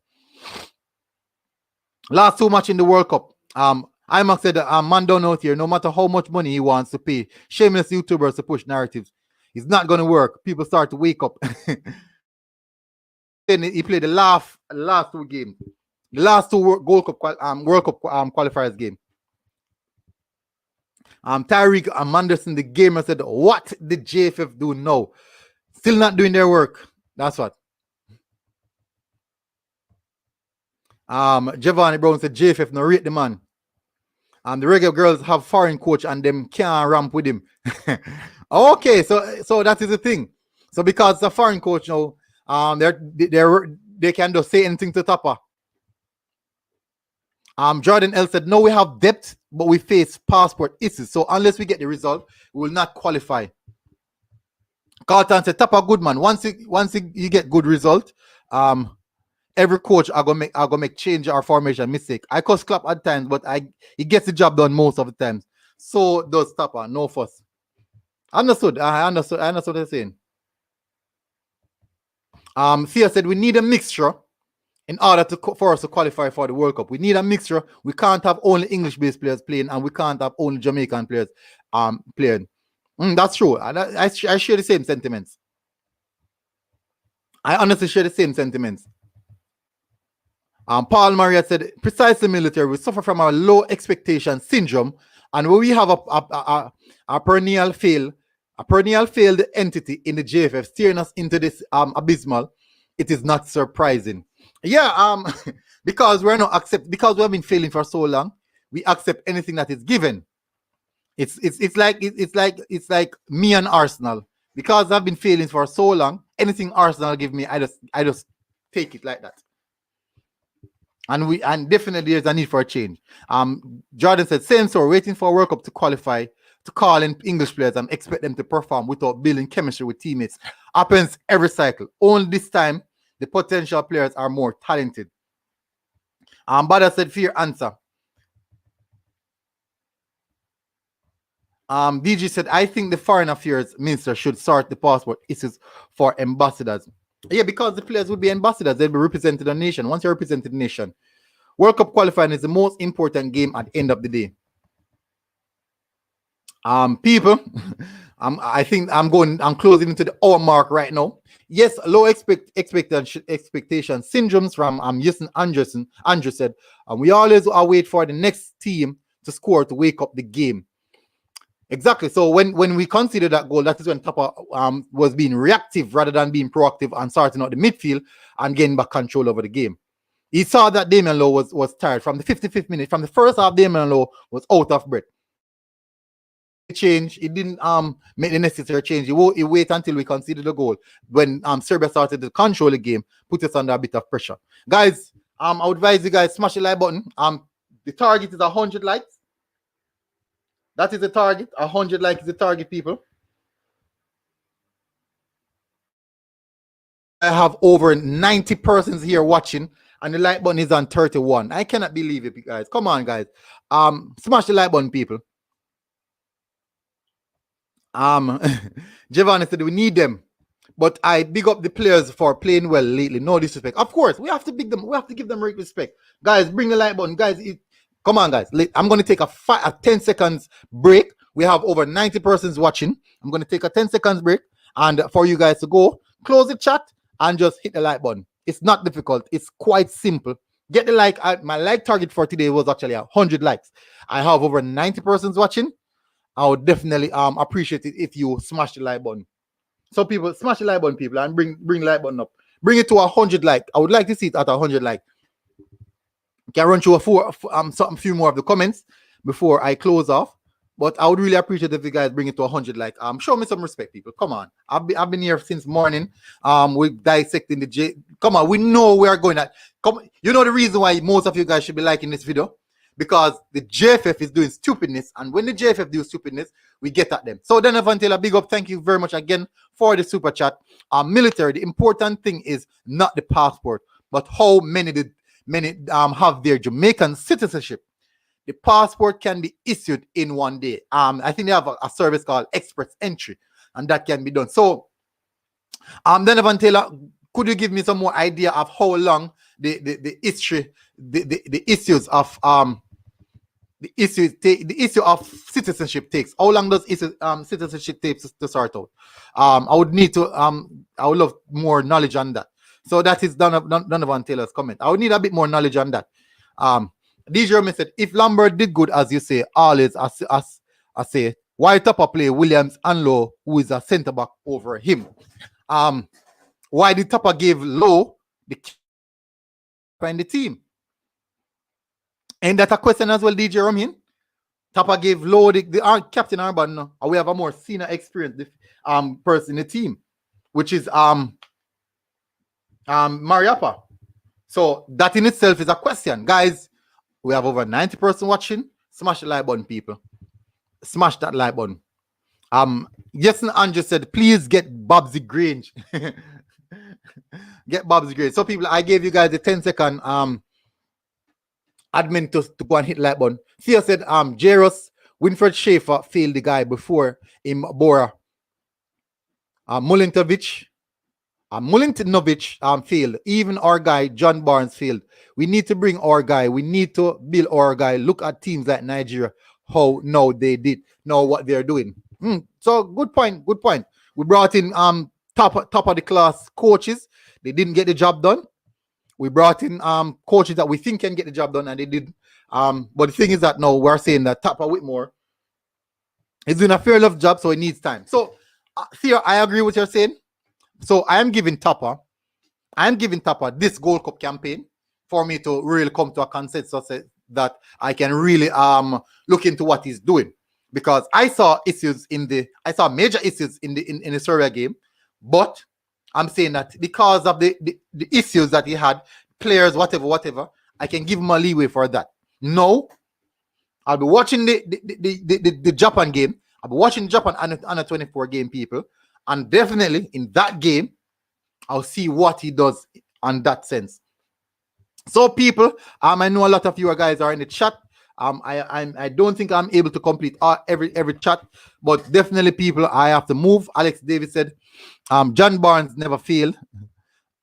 Last 2 matches in the World Cup. IMAX said man down out here, no matter how much money he wants to pay shameless YouTubers to push narratives, it's not going to work. People start to wake up. Then he played the last 2 games, the last 2 World Cup qualifiers game. Tyreek Manderson, the gamer, said, "What did JFF do now? Still not doing their work." That's what. Giovanni Brown said, "JFF no rate the man. The Reggae girls have foreign coach and them can't ramp with him." Okay, so that is the thing. So because the foreign coach now, they can just say anything to Tapa. Jordan L said, "No, we have depth, but we face passport issues. So unless we get the result, we will not qualify." Carlton said, "Tapa good man. Once you get good result, every coach are gonna make change or formation mistake. I cause clap at times, but he gets the job done most of the times. So does Tapa, no fuss." Understood. I understood what they're saying. Thea said, "We need a mixture in order for us to qualify for the World Cup. We need a mixture. We can't have only English-based players playing, and we can't have only Jamaican players playing." That's true. I share the same sentiments. I honestly share the same sentiments. Paul Marriott said, "Precisely military, we suffer from a low expectation syndrome, and when we have a perennial failed entity in the JFF steering us into this abysmal, it is not surprising." Yeah, because we're not because we have been failing for so long, we accept anything that is given. It's like me and Arsenal. Because I've been failing for so long, anything Arsenal give me, I just take it like that. And definitely there's a need for a change. Jordan said, "Same story, waiting for World Cup to qualify, to call in English players and expect them to perform without building chemistry with teammates. Happens every cycle. Only this time, the potential players are more talented." Bada said, "Fear answer." DG said, "I think the Foreign Affairs Minister should sort the passport issues for ambassadors." Yeah, because the players would be ambassadors. They'll be represented a nation. Once you're represented a nation, World Cup qualifying is the most important game at the end of the day. People, I think I'm closing into the hour mark right now. Yes, low expectation syndromes from Houston Andrew said, "We always wait for the next team to score to wake up the game." Exactly. So when we consider that goal, that is when Tapa was being reactive rather than being proactive and sorting out the midfield and getting back control over the game. He saw that Damian Lowe was tired from the 55th minute. From the first half, Damian Lowe was out of breath. Change. He didn't make the necessary change. He wait until we conceded the goal. When Serbia started to control the game, put us under a bit of pressure. Guys, I would advise you guys smash the like button. The target is 100 likes. That is the target. 100 likes is the target, people. I have over 90 persons here watching, and the like button is on 31. I cannot believe it, guys. Come on, guys. Smash the like button, people. Giovanni said we need them, but I big up the players for playing well lately. No disrespect. Of course, we have to big them. We have to give them respect. Guys, bring the like button. Guys, come on, guys. I'm going to take a 10 seconds break. We have over 90 persons watching. I'm going to take a 10 seconds break, and for you guys to go close the chat and just hit the like button. It's not difficult. It's quite simple. Get the like. My like target for today was actually 100 likes. I have over 90 persons watching. I would definitely appreciate it if you smash the like button. So people, smash the like button, people, and bring like button up. Bring it to 100 like. I would like to see it at 100 like. Can run through a few more of the comments before I close off. But I would really appreciate if you guys bring it to 100. Like, show me some respect, people. Come on, I've been here since morning. We're dissecting the J. Come on, we know we are going at. Come, you know the reason why most of you guys should be liking this video, because the JFF is doing stupidness, and when the JFF do stupidness, we get at them. So then, Taylor, big up. Thank you very much again for the super chat. Military. The important thing is not the passport, but how many have their Jamaican citizenship. The passport can be issued in one day. I think they have a service called Express Entry, and that can be done. So, then Taylor, could you give me some more idea of how long the issues of the issue of citizenship takes? How long does citizenship take to sort out? I would need to I would love more knowledge on that. So that is Donovan Taylor's comment. I would need a bit more knowledge on that. DJ Romy said, if Lambert did good, as you say, always I say, why Tupper play Williams and Lowe, who is a centre back over him? Why did Tupper give Lowe the team? And that a question as well, DJ Romy. Tupper gave Lowe the captain armband now. We have a more senior experienced person in the team, which is Mariappa. So that in itself is a question, guys. We have over 90% watching. Smash the like button, people. Smash that like button. Yes, and Andrew said, please get Babsy Grange. Get Babsy Grange. So, people, I gave you guys the 10-second admin to go and hit like button. Theo said, Jairus, Winfred Schaefer failed the guy before him Bora. Mulintovic failed. Even our guy, John Barnes, failed. We need to bring our guy. We need to build our guy. Look at teams like Nigeria, how now they did, know what they're doing. So good point. Good point. We brought in top of the class coaches. They didn't get the job done. We brought in coaches that we think can get the job done, and they did. But the thing is that now we're saying that Tapa Whitmore is doing a fair enough job, so it needs time. So, Theo, I agree with what you're saying. So I am giving Tapa this Gold Cup campaign for me to really come to a consensus that I can really look into what he's doing, because I saw major issues in the Serbia game, but I'm saying that because of the issues that he had, players, whatever, I can give him a leeway for that. No, I'll be watching the Japan game. I'll be watching Japan under 24 game, people. And definitely in that game, I'll see what he does on that sense. So, people, I know a lot of you guys are in the chat. I don't think I'm able to complete every chat, but definitely, people, I have to move. Alex Davis said, John Barnes never failed.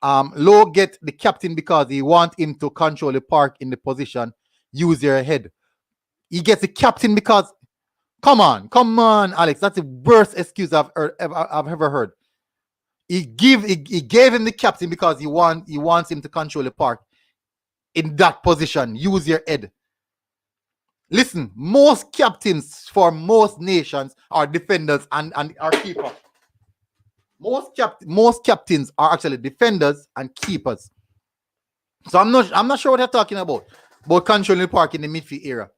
Low get the captain because he want him to control the park in the position. Use your head. He gets the captain because, come on, Alex. That's the worst excuse I've ever heard. He gave him the captain because he wants him to control the park in that position. Use your head. Listen, most captains for most nations are defenders and are keepers. Most captains are actually defenders and keepers. So I'm not sure what they're talking about controlling the park in the midfield era.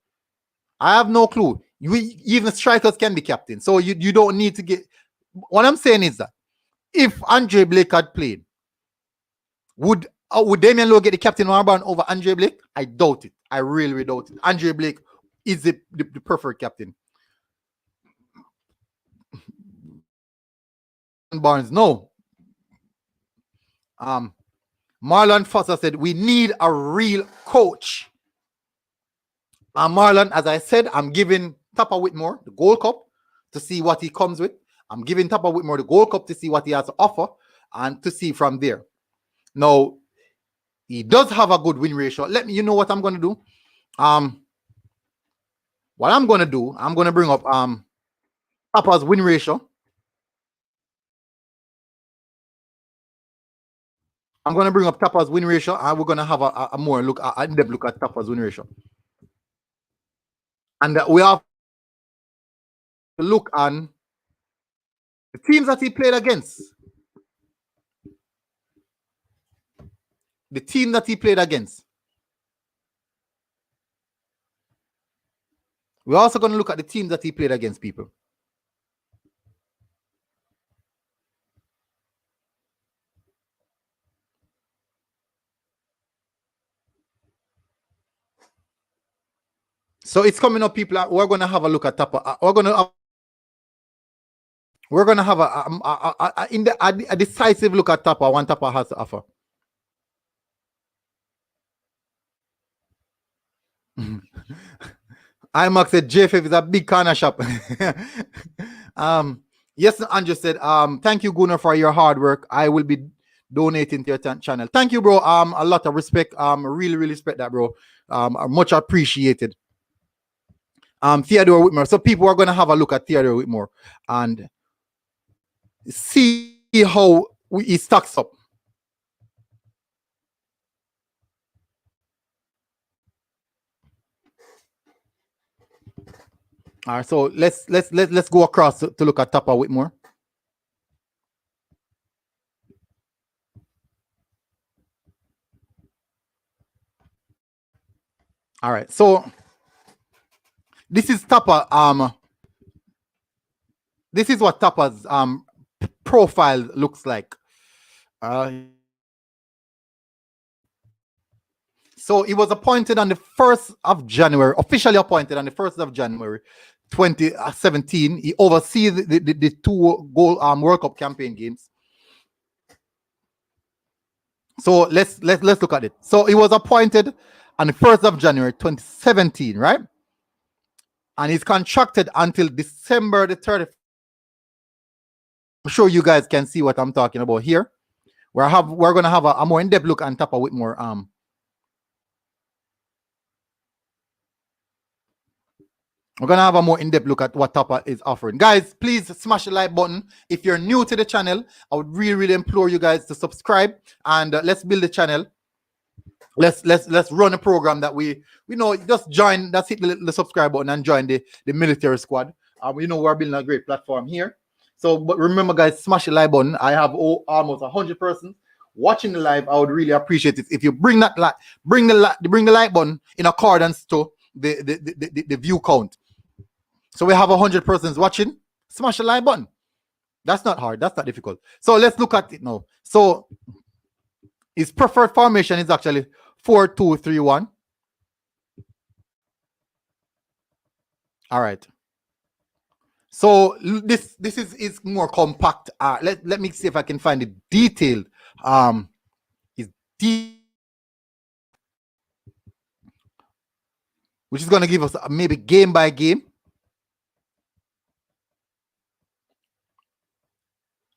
I have no clue. Even strikers can be captains. So you don't need to get. What I'm saying is that if Andre Blake had played, would Damian Lowe get the captain armband over Andre Blake? I doubt it. I really doubt it. Andre Blake is the perfect captain. Barnes, no. Marlon Foster said, we need a real coach. Marlon, as I said, I'm giving Tapa Whitmore the Gold Cup to see what he comes with. I'm giving Tapa Whitmore the Gold Cup to see what he has to offer and to see from there. Now, he does have a good win ratio. You know what I'm going to do? What I'm going to do, I'm going to bring up Tapa's win ratio. I'm going to bring up Tapa's win ratio, and we're going to have a more look at Tapa's win ratio. And we have to look on the teams that he played against. The team that he played against. We're also going to look at the teams that he played against, people. So it's coming up, people. We're going to have a look at Tapa. We're going to have a decisive look at Tapa. One Tapa has to offer. IMAX said JFF is a big corner shop. Yes, Andrew said, thank you, Gunnar, for your hard work. I will be donating to your channel. Thank you, bro. A lot of respect. Really respect that, bro. Much appreciated. Theodore Whitmore. So people are going to have a look at Theodore Whitmore and see how he stacks up. All right, so let's go across to look at Tapa Whitmore. All right, so this is Tapa. This is what Tapa's profile looks like. So he was appointed on the 1st of January, officially appointed on the 1st of January 2017. He oversees the two World Cup campaign games. So let's look at it. So he was appointed on the 1st of January 2017, right? And he's contracted until December the 30th. I'm sure you guys can see what I'm talking about here. We're going to have a more in-depth look on Tapa Whitmore. We're going to have a more in-depth look at what Tapa is offering. Guys, please smash the like button. If you're new to the channel, I would really implore you guys to subscribe and let's build the channel. Let's run a program that we know. Just join, that's hit the subscribe button and join the military squad. We know we're building a great platform here. So, but remember, guys, smash the like button. I have almost 100 persons watching the live. I would really appreciate it if you bring that bring the like button in accordance to the view count. So we have 100 persons watching. Smash the like button. That's not hard. That's not difficult. So let's look at it now. So his preferred formation is actually 4-2-3-1. All right. So this is more compact. Let me see if I can find it detailed. Which is going to give us maybe game by game.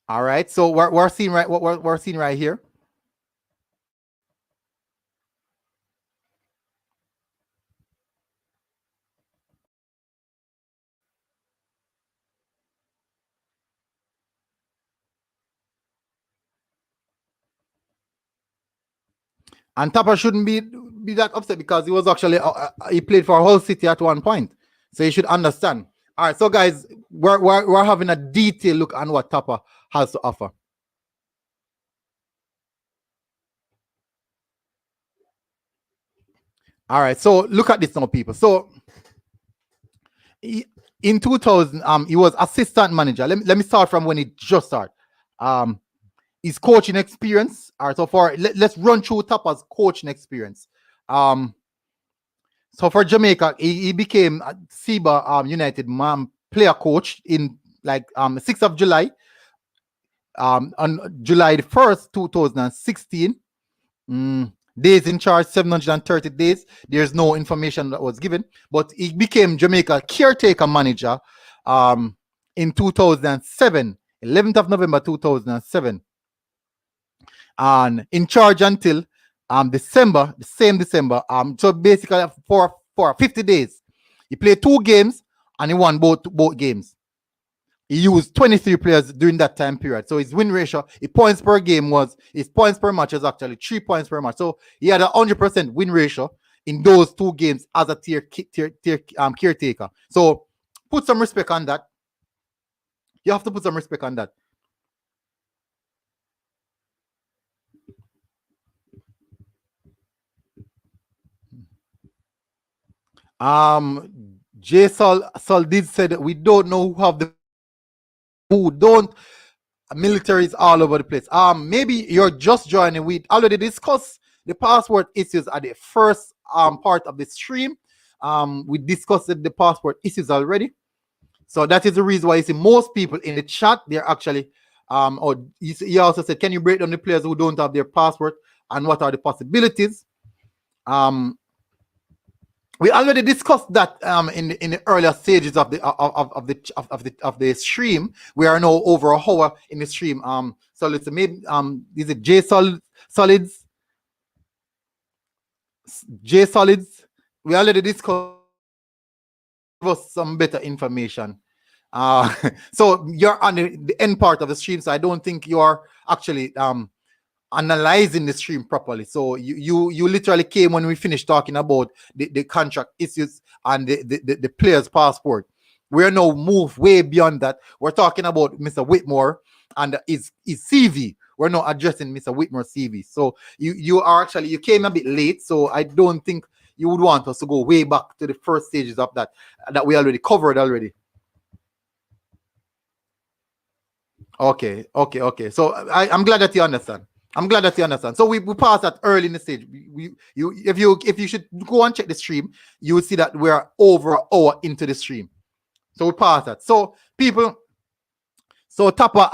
All right. So we're seeing right what we're seeing right here. And Tapa shouldn't be that upset because he was actually he played for Hull City at one point, so you should understand. All right, so guys, we're having a detailed look on what Tapa has to offer. All right, so look at this now, people. So in 2000, he was assistant manager. Let me start from when he just started. His coaching experience. All right, so let's run through Tapa's coaching experience. So for Jamaica, he became Seba United player coach in like 6th of July. On July the 1st, 2016. Days in charge 730 days. There's no information that was given, but he became Jamaica caretaker manager in 2007, 11th of November 2007, and in charge until December, the same December. So basically for 50 days, he played 2 games and he won both games. He used 23 players during that time period. So his win ratio, his points per game his points per match is actually 3 points per match. So he had a 100% win ratio in those 2 games as a caretaker. So put some respect on that. You have to put some respect on that. J Sol did say that we don't know who have the who don't. Military is all over the place. Maybe you're just joining. We already discussed the passport issues at the first part of the stream. We discussed the passport issues already. So that is the reason why you see most people in the chat, they're actually or he also said, can you break down the players who don't have their passport and what are the possibilities? We already discussed that in the earlier stages of the stream. We are now over a hour in the stream. So let's maybe is it Solids? J Solids. We already discussed some better information. So you're on the end part of the stream, so I don't think you're actually analyzing the stream properly. So you literally came when we finished talking about the contract issues and the player's passport. We're now moved way beyond that. We're talking about Mr. Whitmore and his CV. We're not addressing Mr. Whitmore's CV. So you came a bit late, so I don't think you would want us to go way back to the first stages of that we already covered already. Okay. So I'm glad that you understand. So we passed that early in the stage. If you should go and check the stream, you will see that we're over an hour into the stream. So we passed that. So people, so Tapper,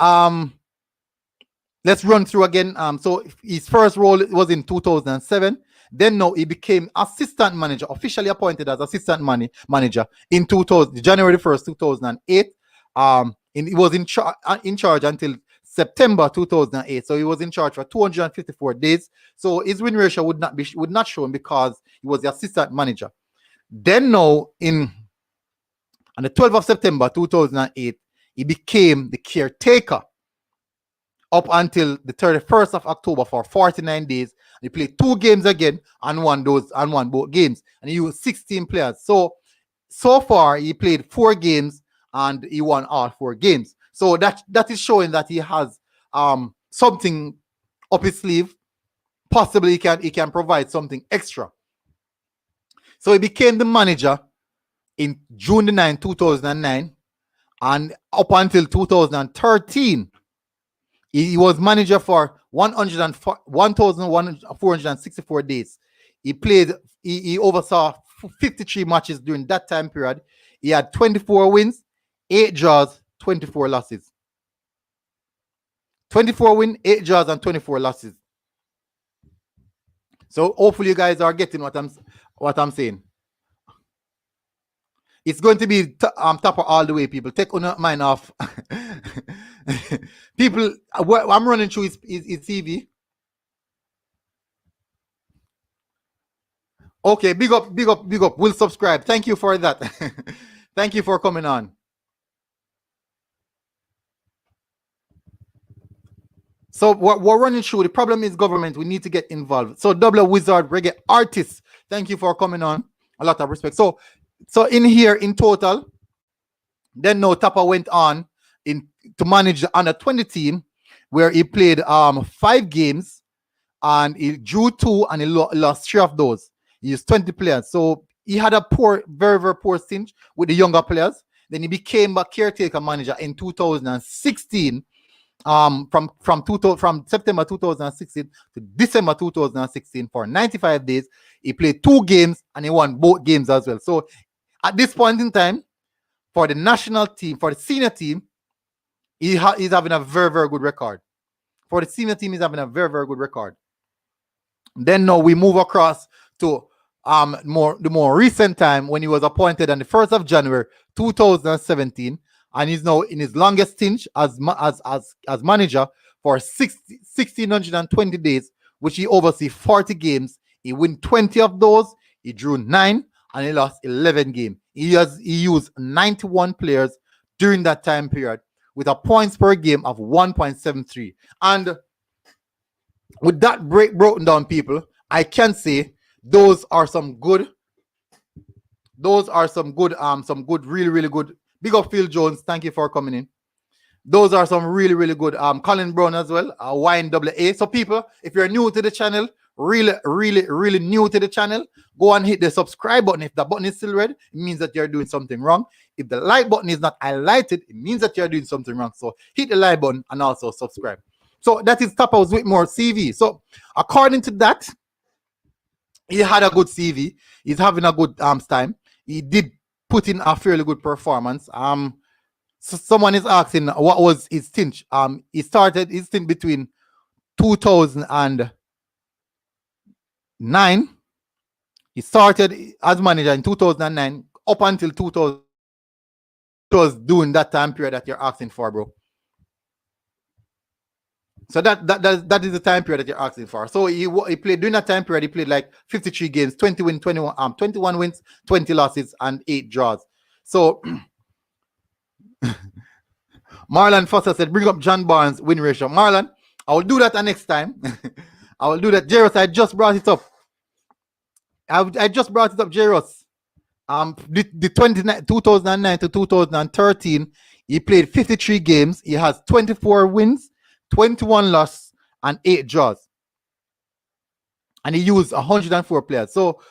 let's run through again. So his first role was in 2007. Then now he became assistant manager, officially appointed as assistant manager in January 1st, 2008. And he was in charge until September 2008. So he was in charge for 254 days. So his win ratio would not show him because he was the assistant manager. Then now on the 12th of September 2008, he became the caretaker up until the 31st of October for 49 days. He played 2 games again and won both games. And he used 16 players. So far he played 4 games and he won all 4 games. So that is showing that he has something up his sleeve. Possibly he can provide something extra. So he became the manager in June 9, 2009, and up until 2013, he was manager for 1,464 days. He oversaw 53 matches during that time period. He had 24 wins, 8 draws, 24 losses. 24 wins, 8 draws, and 24 losses. So hopefully you guys are getting what I'm saying. It's going to be Tapper all the way, people. Take on mine off. People, I'm running through his CV. Okay, big up. We'll subscribe. Thank you for that. Thank you for coming on. So we're running through. The problem is government. We need to get involved. So Double Wizard Reggae Artist, thank you for coming on. A lot of respect. So in here, in total, then no Tapper went on to manage the under 20 team, where he played 5 games and he drew 2 and he lost 3 of those. He used 20 players. So he had a very, very poor stint with the younger players. Then he became a caretaker manager in 2016. From September 2016 to December 2016 for 95 days. He played 2 games and he won both games as well. So at this point in time, for the national team, for the senior team, he's having a very, very good record. For the senior team, he's having a very, very good record. Then now we move across to the more recent time when he was appointed on the 1st of January 2017. And he's now in his longest stint as manager for 1,620 days, which he oversees 40 games. He won 20 of those. He drew 9 and he lost 11 games. He used 91 players during that time period with a points per game of 1.73. And with that broken down, people, I can say those are some good, really, really good. Big up Phil Jones, thank you for coming in. Those are some really, really good. Colin Brown as well, YNAA. So people, if you're new to the channel, really new to the channel, go and hit the subscribe button. If the button is still red, it means that you're doing something wrong. If the like button is not highlighted, it means that you're doing something wrong. So hit the like button and also subscribe. So that is Theodore Whitmore CV. So according to that, he had a good CV. He's having a good time. He did put in a fairly good performance. So someone is asking what was his stint. He started his stint between 2009. He started as manager in 2009 up until 2000. Was doing that time period that you're asking for, bro. So that is the time period that you're asking for. So he played during that time period. He played like 53 games, 21 wins, 20 losses, and 8 draws. So Marlon Foster said, "Bring up John Barnes win ratio." Marlon, I will do that next time. I will do that. Jairus, I just brought it up. I just brought it up, Jairus. The 2009 to 2013, he played 53 games. He has 24 wins, 21 losses, and 8 draws. And he used 104 players. So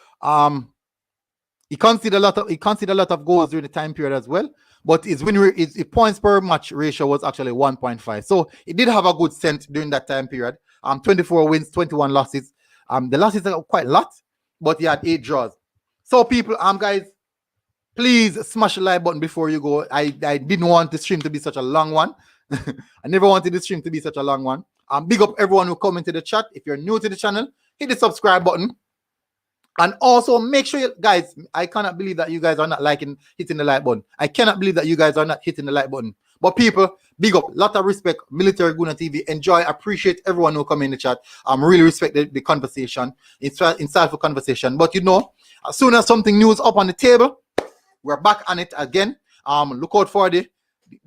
he conceded a lot of goals during the time period as well. But his points per match ratio was actually 1.5. So he did have a good scent during that time period. 24 wins, 21 losses. The losses are quite a lot, but he had 8 draws. So people, guys, please smash the like button before you go. I didn't want the stream to be such a long one. I never wanted the stream to be such a long one. Big up everyone who commented the chat. If you're new to the channel, hit the subscribe button. And also make sure you guys, I cannot believe that you guys are not hitting the like button. I cannot believe that you guys are not hitting the like button. But people, big up, lot of respect, Military Guna TV. Enjoy, appreciate everyone who come in the chat. Really respect the conversation. It's insightful conversation. But you know, as soon as something new is up on the table, we're back on it again. Look out for the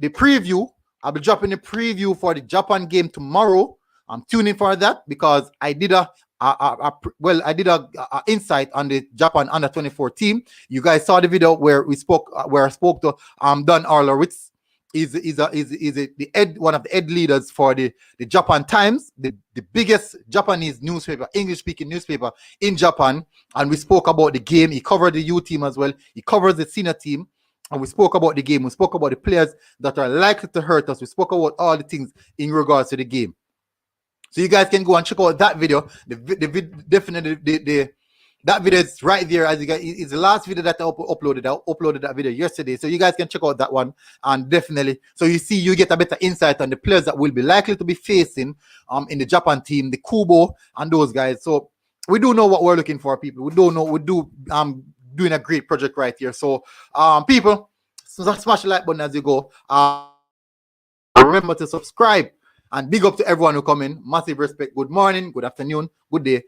preview. I'll be dropping the preview for the Japan game tomorrow. I'm tuning for that because I did a insight on the Japan under 24 team. You guys saw the video where I spoke to Don Orlowitz. Is one of the head leaders for the Japan Times, the biggest Japanese newspaper, English-speaking newspaper in Japan. And we spoke about the game. He covered the U team as well. He covers the senior team. And we spoke about the game. We spoke about the players that are likely to hurt us. We spoke about all the things in regards to the game. So you guys can go and check out that video. That video is right there. As you guys, it's the last video that I uploaded. I uploaded that video yesterday, so you guys can check out that one. And definitely, so you get a better insight on the players that will be likely to be facing in the Japan team, the Kubo and those guys. So we do know what we're looking for, people. We do know doing a great project right here. So people, smash the like button as you go. Remember to subscribe. And big up to everyone who come in. Massive respect. Good morning, good afternoon, good day.